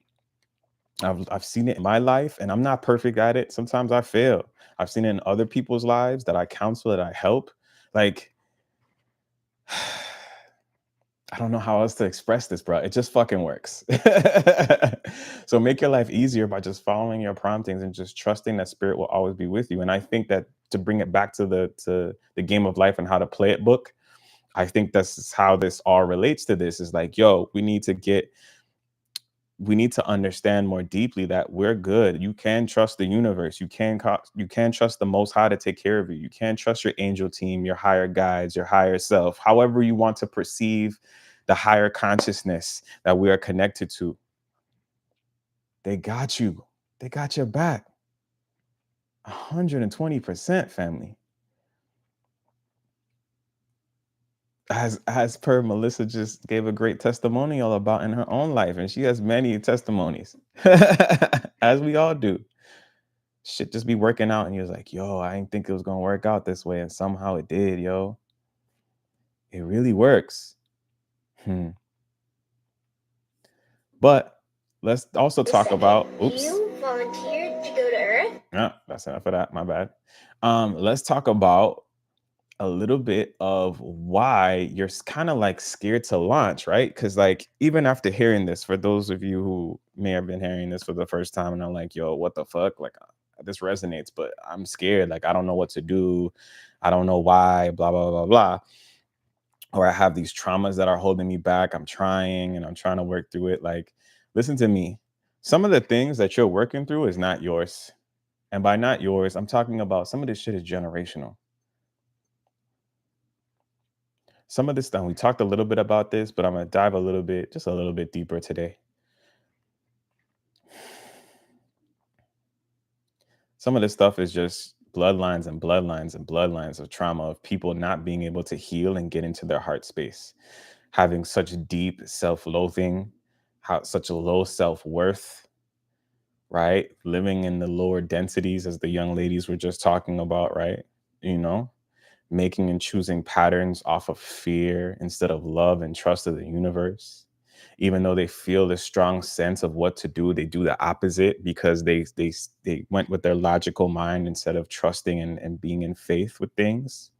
I've seen it in my life and I'm not perfect at it. Sometimes I fail. I've seen it in other people's lives that I counsel, that I help. Like, I don't know how else to express this, bro. It just fucking works. So make your life easier by just following your promptings and just trusting that spirit will always be with you. And I think that to bring it back to the game of life and how to play it book, I think that's how this all relates to this is like, yo, we need to understand more deeply that we're good. You can trust the universe. You can trust the Most High to take care of you. You can trust your angel team, your higher guides, your higher self, however you want to perceive the higher consciousness that we are connected to. They got you. They got your back. 120%, family. As per Melissa just gave a great testimonial about in her own life, and she has many testimonies, as we all do. Shit just be working out, and he was like, yo, I didn't think it was gonna work out this way, and somehow it did, yo. It really works. But let's also talk about, oops. You volunteered to go to Earth? Yeah, that's enough of that, my bad. Let's talk about a little bit of why you're kind of like scared to launch, right? Because like even after hearing this, for those of you who may have been hearing this for the first time and are like, yo, what the fuck? Like this resonates, but I'm scared. Like I don't know what to do. I don't know why, blah, blah, blah, blah. Or I have these traumas that are holding me back. I'm trying to work through it. Like, listen to me. Some of the things that you're working through is not yours. And by not yours, I'm talking about some of this shit is generational. Some of this stuff, we talked a little bit about this, but I'm going to dive just a little bit deeper today. Some of this stuff is just bloodlines and bloodlines and bloodlines of trauma, of people not being able to heal and get into their heart space, having such deep self-loathing, such a low self-worth, right? Living in the lower densities, as the young ladies were just talking about, right? You know, making and choosing patterns off of fear instead of love and trust of the universe. Even though they feel this strong sense of what to do, they do the opposite because they went with their logical mind instead of trusting and being in faith with things.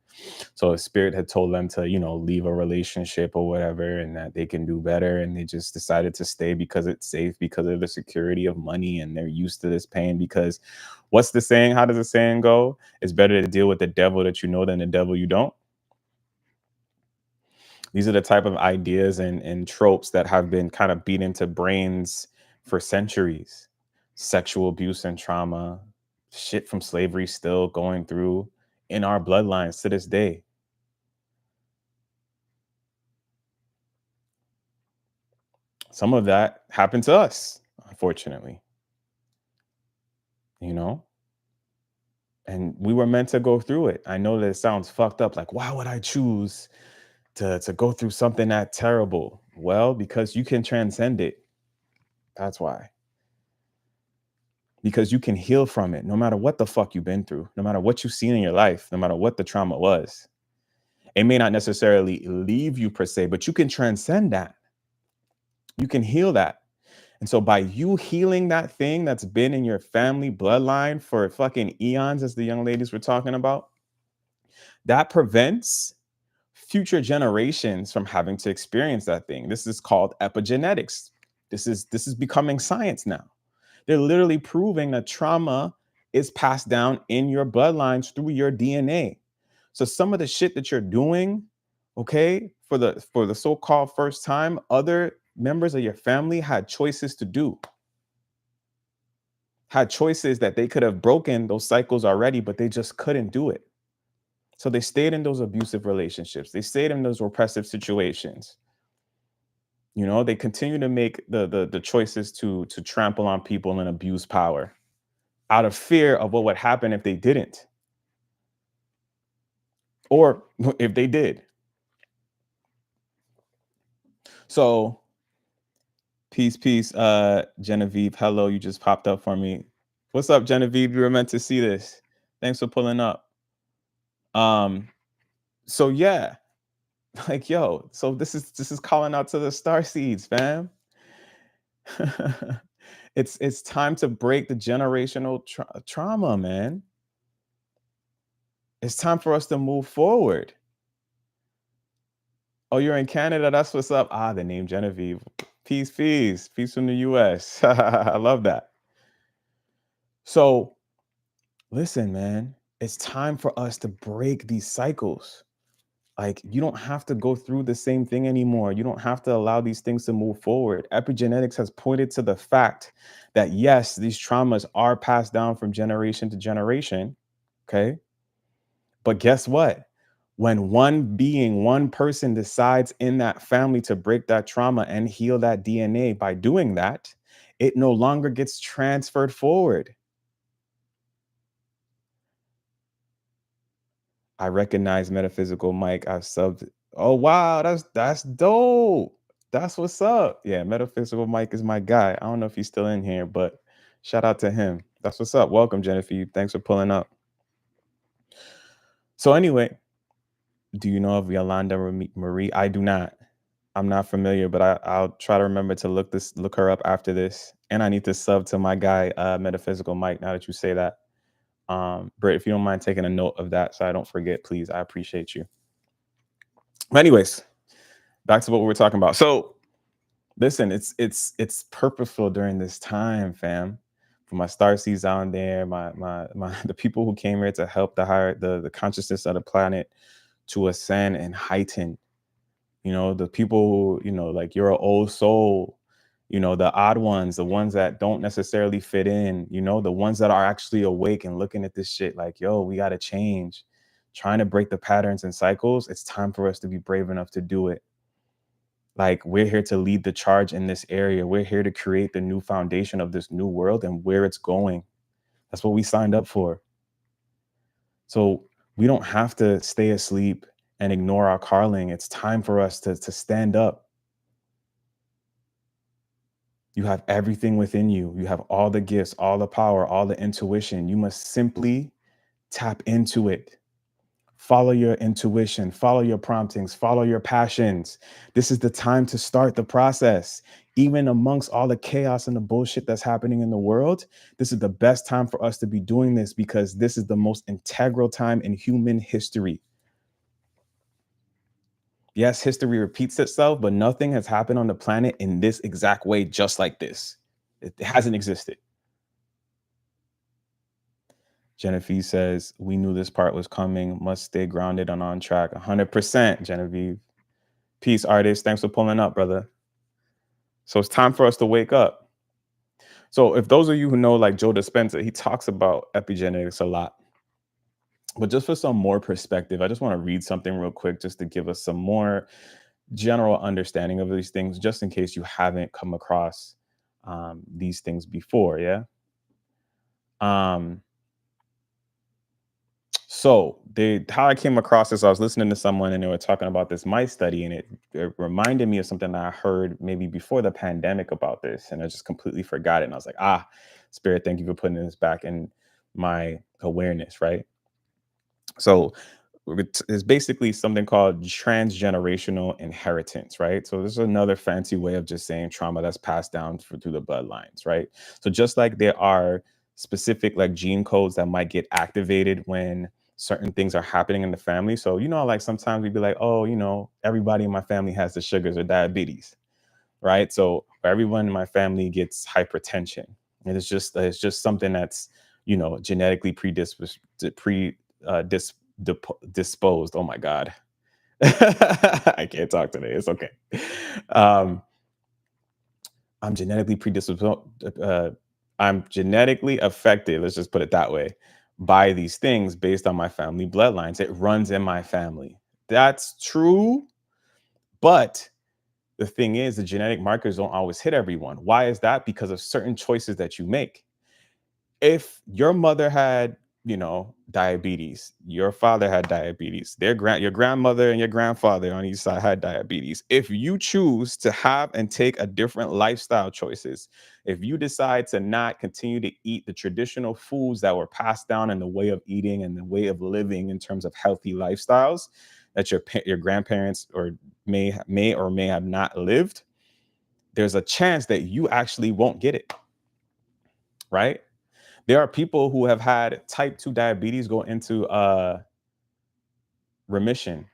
So a spirit had told them to, leave a relationship or whatever, and that they can do better. And they just decided to stay because it's safe, because of the security of money. And they're used to this pain because what's the saying? How does the saying go? It's better to deal with the devil that you know than the devil you don't. These are the type of ideas and tropes that have been kind of beat into brains for centuries. Sexual abuse and trauma, shit from slavery still going through in our bloodlines to this day. Some of that happened to us, unfortunately. And we were meant to go through it. I know that it sounds fucked up. Like, why would I choose to go through something that terrible? Well, because you can transcend it. That's why. Because you can heal from it, no matter what the fuck you've been through, no matter what you've seen in your life, no matter what the trauma was. It may not necessarily leave you per se, but you can transcend that. You can heal that. And so by you healing that thing that's been in your family bloodline for fucking eons, as the young ladies were talking about, that prevents future generations from having to experience that thing. This is called epigenetics. This is becoming science now. They're literally proving that trauma is passed down in your bloodlines through your DNA. So some of the shit that you're doing, okay, for the so-called first time, other members of your family had choices to do. Had choices that they could have broken those cycles already, but they just couldn't do it. So they stayed in those abusive relationships. They stayed in those repressive situations. You know, they continue to make the choices to trample on people and abuse power out of fear of what would happen if they didn't, or if they did. So peace, peace, Genevieve. Hello, you just popped up for me. What's up, Genevieve? You were meant to see this. Thanks for pulling up. So yeah, like yo, so this is calling out to the star seeds, fam. It's time to break the generational trauma, man. It's time for us to move forward. Oh, you're in Canada. That's what's up. Ah, the name Genevieve. Peace, peace, peace from the US. I love that. So listen, man, it's time for us to break these cycles. Like, you don't have to go through the same thing anymore. You don't have to allow these things to move forward. Epigenetics has pointed to the fact that, yes, these traumas are passed down from generation to generation. Okay. But guess what? When one being, one person decides in that family to break that trauma and heal that DNA by doing that, it no longer gets transferred forward. I recognize Metaphysical Mike. I've subbed. Oh wow, that's dope. That's what's up. Yeah, Metaphysical Mike is my guy. I don't know if he's still in here, but shout out to him. That's what's up. Welcome, Jennifer. Thanks for pulling up. So anyway, do you know of Yolanda Marie? I do not. I'm not familiar, but I'll try to remember to look her up after this. And I need to sub to my guy, Metaphysical Mike. Now that you say that, Britt, if you don't mind taking a note of that, so I don't forget, please. I appreciate you. But anyways, back to what we were talking about. So listen, it's purposeful during this time, fam. For my star seeds on there, my the people who came here to help the consciousness of the planet to ascend and heighten. You know, the people who, like you're an old soul, the odd ones, the ones that don't necessarily fit in, the ones that are actually awake and looking at this shit like, yo, we got to change, trying to break the patterns and cycles. It's time for us to be brave enough to do it. Like, we're here to lead the charge in this area. We're here to create the new foundation of this new world and where it's going. That's what we signed up for. So we don't have to stay asleep and ignore our calling. It's time for us to stand up. You have everything within you. You have all the gifts, all the power, all the intuition. You must simply tap into it. Follow your intuition, follow your promptings, follow your passions. This is the time to start the process. Even amongst all the chaos and the bullshit that's happening in the world, this is the best time for us to be doing this, because this is the most integral time in human history. Yes, history repeats itself, but nothing has happened on the planet in this exact way, just like this. It hasn't existed. Genevieve says, we knew this part was coming. Must stay grounded and on track. 100%, Genevieve. Peace, artist. Thanks for pulling up, brother. So it's time for us to wake up. So if those of you who know, like Joe Dispenza, he talks about epigenetics a lot. But just for some more perspective, I just want to read something real quick just to give us some more general understanding of these things, just in case you haven't come across these things before. Yeah. So how I came across this, I was listening to someone and they were talking about this mice study, and it reminded me of something that I heard maybe before the pandemic about this, and I just completely forgot it. And I was like, Spirit, thank you for putting this back in my awareness, right? So it's basically something called transgenerational inheritance, right? So this is another fancy way of just saying trauma that's passed down through the bloodlines, right? So just like there are specific like gene codes that might get activated when certain things are happening in the family. So, like sometimes we'd be like, oh, everybody in my family has the sugars or diabetes, right? So everyone in my family gets hypertension. And it's just something that's, genetically disposed. Oh my God. I can't talk today. It's okay. I'm genetically predisposed. I'm genetically affected, let's just put it that way, by these things based on my family bloodlines. It runs in my family. That's true. But the thing is, the genetic markers don't always hit everyone. Why is that? Because of certain choices that you make. If your mother had, diabetes, your father had diabetes, your grandmother and your grandfather on each side had diabetes. If you choose to have and take a different lifestyle choices, if you decide to not continue to eat the traditional foods that were passed down in the way of eating and the way of living in terms of healthy lifestyles that your grandparents or may or may have not lived, there's a chance that you actually won't get it, right? There are people who have had type 2 diabetes go into remission.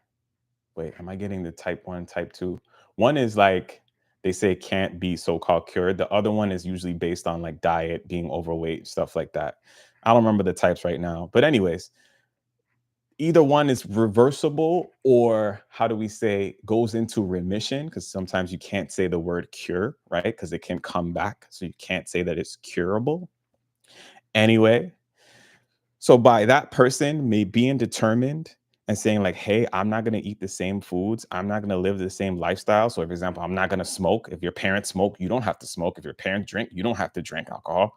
Wait, am I getting the type 1, type 2? One is like they say can't be so-called cured. The other one is usually based on like diet, being overweight, stuff like that. I don't remember the types right now. But anyways, either one is reversible, or how do we say, goes into remission, because sometimes you can't say the word cure, right? Because it can come back. So you can't say that it's curable. Anyway, so by that person may being determined and saying like, hey, I'm not going to eat the same foods. I'm not going to live the same lifestyle. So for example, I'm not going to smoke. If your parents smoke, you don't have to smoke. If your parents drink, you don't have to drink alcohol,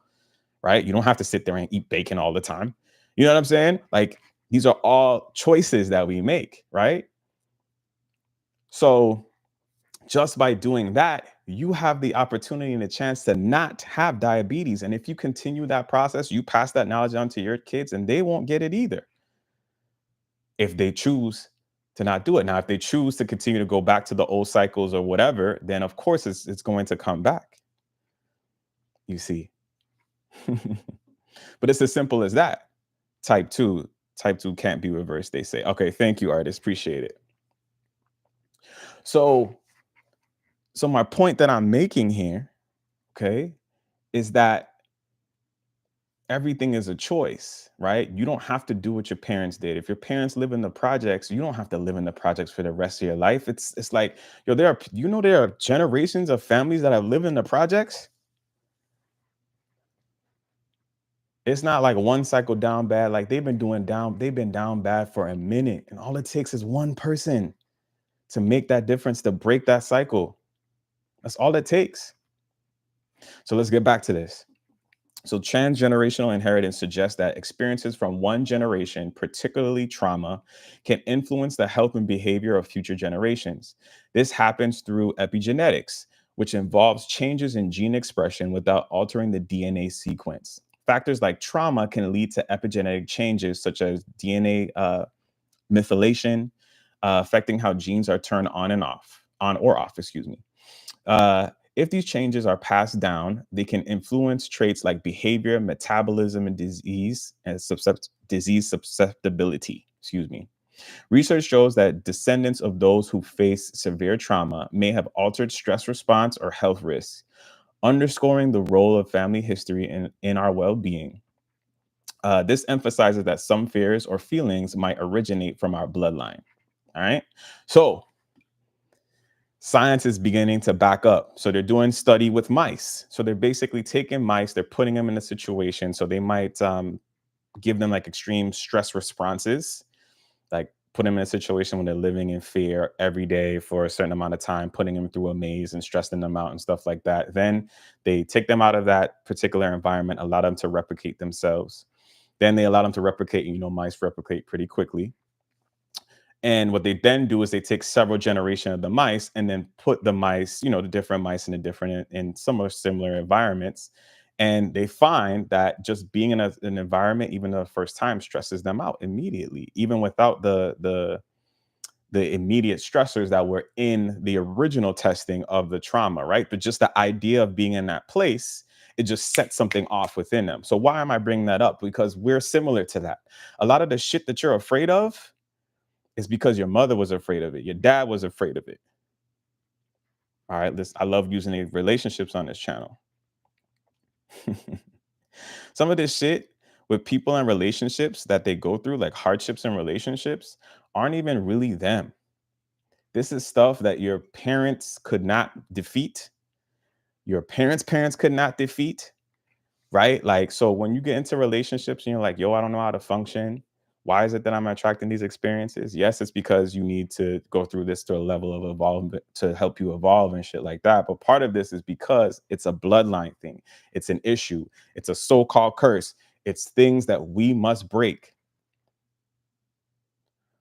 right? You don't have to sit there and eat bacon all the time. You know what I'm saying? Like, these are all choices that we make, right? So just by doing that, you have the opportunity and the chance to not have diabetes. And if you continue that process, you pass that knowledge on to your kids and they won't get it either if they choose to not do it. Now, if they choose to continue to go back to the old cycles or whatever, then of course it's going to come back, you see. But it's as simple as that. Type 2 can't be reversed, they say. Okay, thank you, artist. Appreciate it. So my point that I'm making here, okay, is that everything is a choice, right? You don't have to do what your parents did. If your parents live in the projects, you don't have to live in the projects for the rest of your life. It's like, there are generations of families that have lived in the projects. It's not like one cycle down bad. Like they've been down bad for a minute. And all it takes is one person to make that difference, to break that cycle. That's all it takes. So let's get back to this. So transgenerational inheritance suggests that experiences from one generation, particularly trauma, can influence the health and behavior of future generations. This happens through epigenetics, which involves changes in gene expression without altering the DNA sequence. Factors like trauma can lead to epigenetic changes such as DNA methylation, affecting how genes are turned on or off, excuse me. If these changes are passed down, they can influence traits like behavior, metabolism, and disease susceptibility. Excuse me. Research shows that descendants of those who face severe trauma may have altered stress response or health risks, underscoring the role of family history in our well-being. This emphasizes that some fears or feelings might originate from our bloodline. All right. So science is beginning to back up. So they're doing study with mice. So they're basically taking mice, they're putting them in a situation. So they might give them like extreme stress responses, like put them in a situation when they're living in fear every day for a certain amount of time, putting them through a maze and stressing them out and stuff like that. Then they take them out of that particular environment, allow them to replicate themselves. Then they allow them to replicate, mice replicate pretty quickly. And what they then do is they take several generations of the mice and then put the mice, the different mice in similar environments. And they find that just being in an environment, even the first time, stresses them out immediately, even without the immediate stressors that were in the original testing of the trauma, right? But just the idea of being in that place, it just sets something off within them. So why am I bringing that up? Because we're similar to that. A lot of the shit that you're afraid of, it's because your mother was afraid of it. Your dad was afraid of it. All right. I love using the relationships on this channel. Some of this shit with people and relationships that they go through, like hardships and relationships, aren't even really them. This is stuff that your parents could not defeat. Your parents' could not defeat. Right. Like, so when you get into relationships and you're like, yo, I don't know how to function, Why is it that I'm attracting these experiences? Yes, it's because you need to go through this to a level of evolvement to help you evolve and shit like that. But part of this is because it's a bloodline thing. It's an issue. It's a so-called curse. It's things that we must break.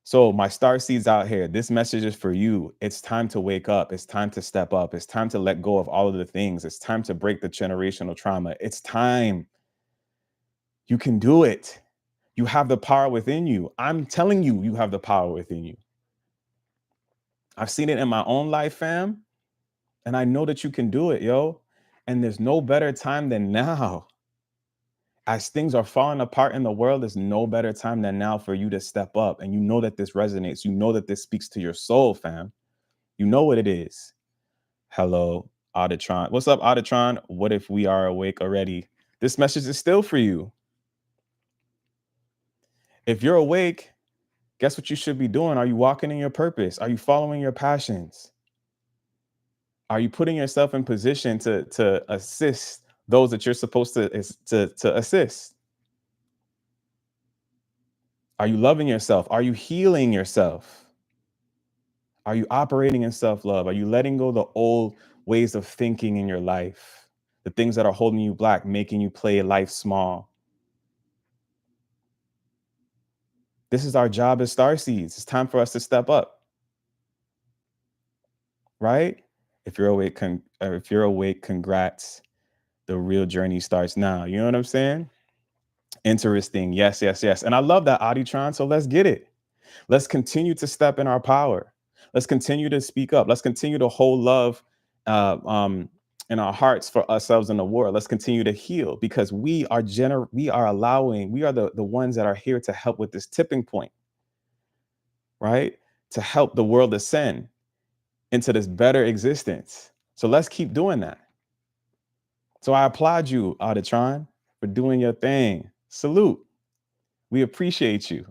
So my star seeds out here, this message is for you. It's time to wake up. It's time to step up. It's time to let go of all of the things. It's time to break the generational trauma. It's time. You can do it. You have the power within you. I'm telling you, you have the power within you. I've seen it in my own life, fam. And I know that you can do it, yo. And there's no better time than now. As things are falling apart in the world, there's no better time than now for you to step up. And you know that this resonates. You know that this speaks to your soul, fam. You know what it is. Hello, Auditron. What's up, Auditron? What if we are awake already? This message is still for you. If you're awake, guess what you should be doing? Are you walking in your purpose? Are you following your passions? Are you putting yourself in position to assist those that you're supposed to assist? Are you loving yourself? Are you healing yourself? Are you operating in self-love? Are you letting go of the old ways of thinking in your life? The things that are holding you back, making you play life small. This is our job as starseeds. It's time for us to step up. Right? If you're awake, congrats. The real journey starts now. You know what I'm saying? Interesting. Yes, yes, yes. And I love that, Auditron. So let's get it. Let's continue to step in our power. Let's continue to speak up. Let's continue to hold love in our hearts for ourselves and the world. Let's continue to heal because we are the ones that are here to help with this tipping point, right? To help the world ascend into this better existence. So let's keep doing that. So I applaud you, Auditron, for doing your thing. Salute. We appreciate you.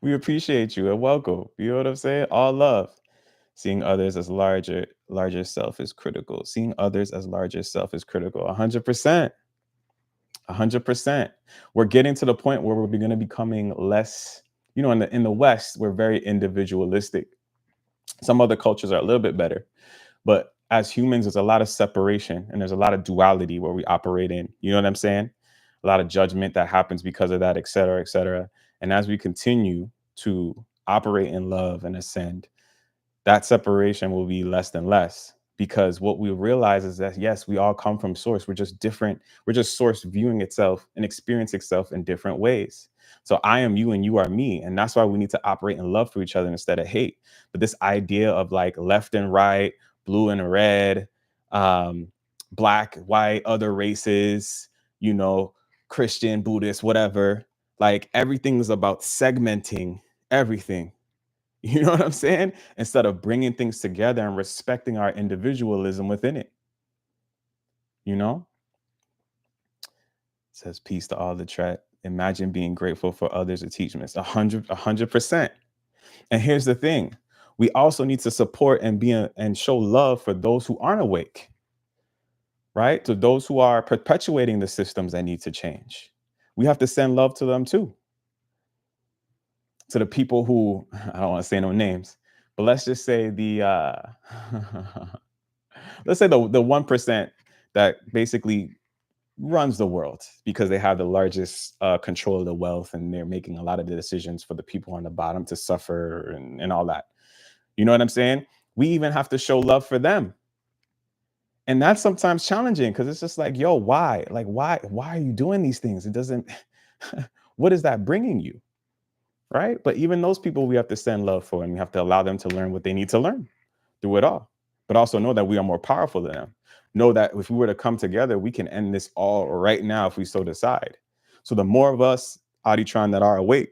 We appreciate you and welcome. You know what I'm saying? All love. Seeing others as larger self is critical. Seeing others as larger self is critical. 100%. 100%. We're getting to the point where we're going to becoming less, you know, in the West, we're very individualistic. Some other cultures are a little bit better, but as humans, there's a lot of separation and there's a lot of duality where we operate in, you know what I'm saying? A lot of judgment that happens because of that, et cetera, et cetera. And as we continue to operate in love and ascend, that separation will be less and less because what we realize is that, yes, we all come from source. We're just different. We're just source viewing itself and experience itself in different ways. So I am you and you are me. And that's why we need to operate in love for each other instead of hate. But this idea of like left and right, blue and red, black, white, other races, you know, Christian, Buddhist, whatever, like everything is about segmenting everything. You know what I'm saying? Instead of bringing things together and respecting our individualism within it. You know? It says peace to all the chat. Imagine being grateful for others' achievements. 100%. And here's the thing. We also need to support and show love for those who aren't awake. Right? To those who are perpetuating the systems that need to change. We have to send love to them too. To the people who, I don't want to say no names, but let's just say let's say the 1% that basically runs the world because they have the largest control of the wealth and they're making a lot of the decisions for the people on the bottom to suffer and all that. You know what I'm saying? We even have to show love for them. And that's sometimes challenging because it's just like, yo, why? Like, why are you doing these things? It doesn't, what is that bringing you? Right? But even those people we have to send love for, and we have to allow them to learn what they need to learn through it all. But also know that we are more powerful than them. Know that if we were to come together, we can end this all right now if we so decide. So the more of us, Auditron, that are awake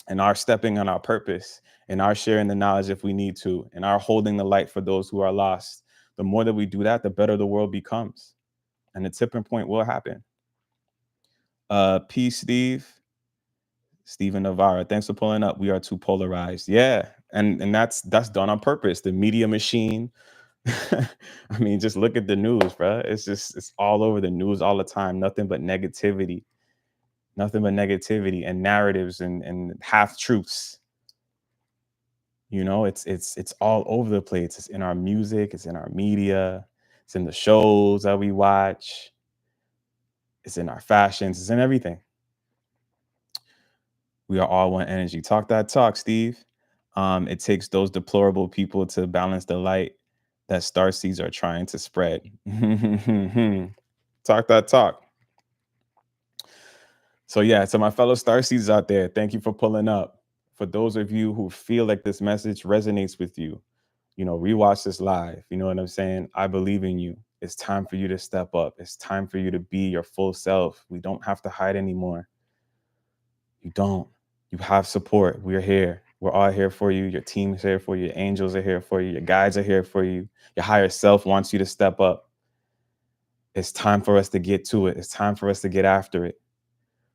and are stepping on our purpose and are sharing the knowledge if we need to, and are holding the light for those who are lost, the more that we do that, the better the world becomes. And the tipping point will happen. Peace, Steve. Steven Navarro, thanks for pulling up. We are too polarized. Yeah. And that's done on purpose. The media machine. I mean, just look at the news, bro. It's all over the news all the time. Nothing but negativity. Nothing but negativity and narratives and half truths. You know, it's all over the place. It's in our music, it's in our media, it's in the shows that we watch, it's in our fashions, it's in everything. We are all one energy. Talk that talk, Steve. It takes those deplorable people to balance the light that star seeds are trying to spread. Talk that talk. So yeah, to my fellow star seeds out there, thank you for pulling up. For those of you who feel like this message resonates with you, you know, rewatch this live. You know what I'm saying? I believe in you. It's time for you to step up. It's time for you to be your full self. We don't have to hide anymore. You don't. You have support. We're here. We're all here for you. Your team is here for you. Your angels are here for you. Your guides are here for you. Your higher self wants you to step up. It's time for us to get to it. It's time for us to get after it.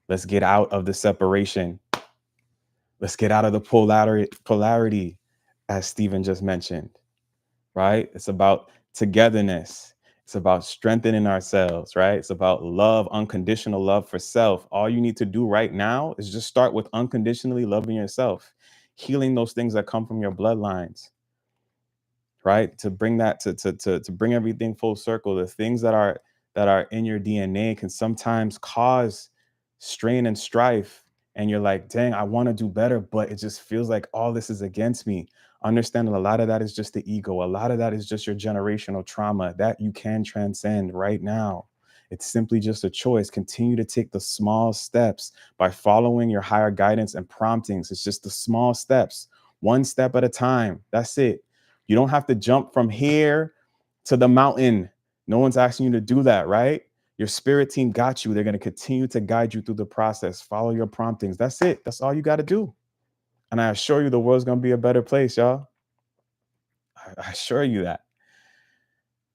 Let's get out of the separation. Let's get out of the polarity, as Stephen just mentioned, right? It's about togetherness. It's about strengthening ourselves, right? It's about love, unconditional love for self. All you need to do right now is just start with unconditionally loving yourself, healing those things that come from your bloodlines, right? To bring that to bring everything full circle. The things that are in your DNA can sometimes cause strain and strife. And you're like, dang, I want to do better, but it just feels like all this is against me. Understand that a lot of that is just the ego. A lot of that is just your generational trauma that you can transcend right now. It's simply just a choice. Continue to take the small steps by following your higher guidance and promptings. It's just the small steps, one step at a time. That's it. You don't have to jump from here to the mountain. No one's asking you to do that, right? Your spirit team got you. They're going to continue to guide you through the process. Follow your promptings. That's it. That's all you got to do. And I assure you, the world's going to be a better place, y'all. I assure you that.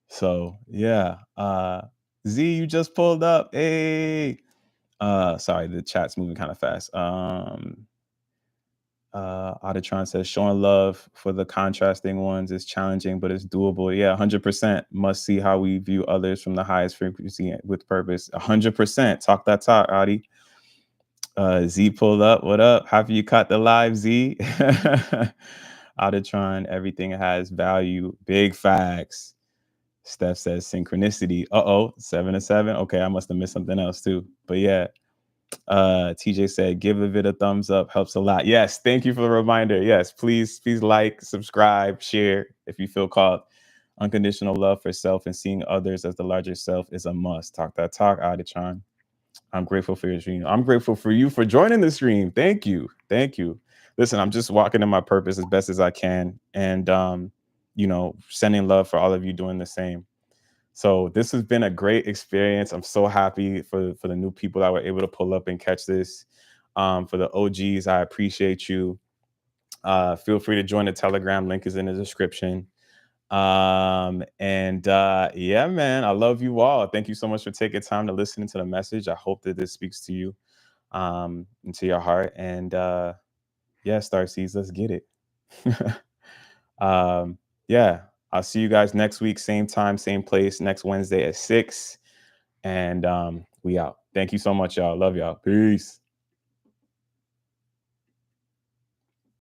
So, yeah. Z, you just pulled up. Hey. Sorry, the chat's moving kind of fast. Auditron says showing love for the contrasting ones is challenging, but it's doable. Yeah, 100%. Must see how we view others from the highest frequency with purpose. 100%. Talk that talk, Audie. Z pulled up. What up? Have you caught the live, Z? Auditron, everything has value. Big facts. Steph says synchronicity. 7 to 7. Okay, I must have missed something else too. But yeah. TJ said, give the vid a thumbs up, helps a lot. Yes, thank you for the reminder. Yes, please like, subscribe, share if you feel called. Unconditional love for self and seeing others as the larger self is a must. Talk that talk, Auditron. I'm grateful for your stream. I'm grateful for you for joining the stream. Thank you. Listen, I'm just walking in my purpose as best as I can, and sending love for all of you doing the same. So this has been a great experience. I'm so happy for the new people that were able to pull up and catch this. For the OGs, I appreciate you. Feel free to join the Telegram. Link is in the description. Yeah, man, I love you all. Thank you so much for taking time to listen to the message. I hope that this speaks to you, and to your heart. And yeah, Starseeds, let's get it. Yeah. I'll see you guys next week, same time, same place, next Wednesday at 6. And we out. Thank you so much, y'all. Love y'all. Peace.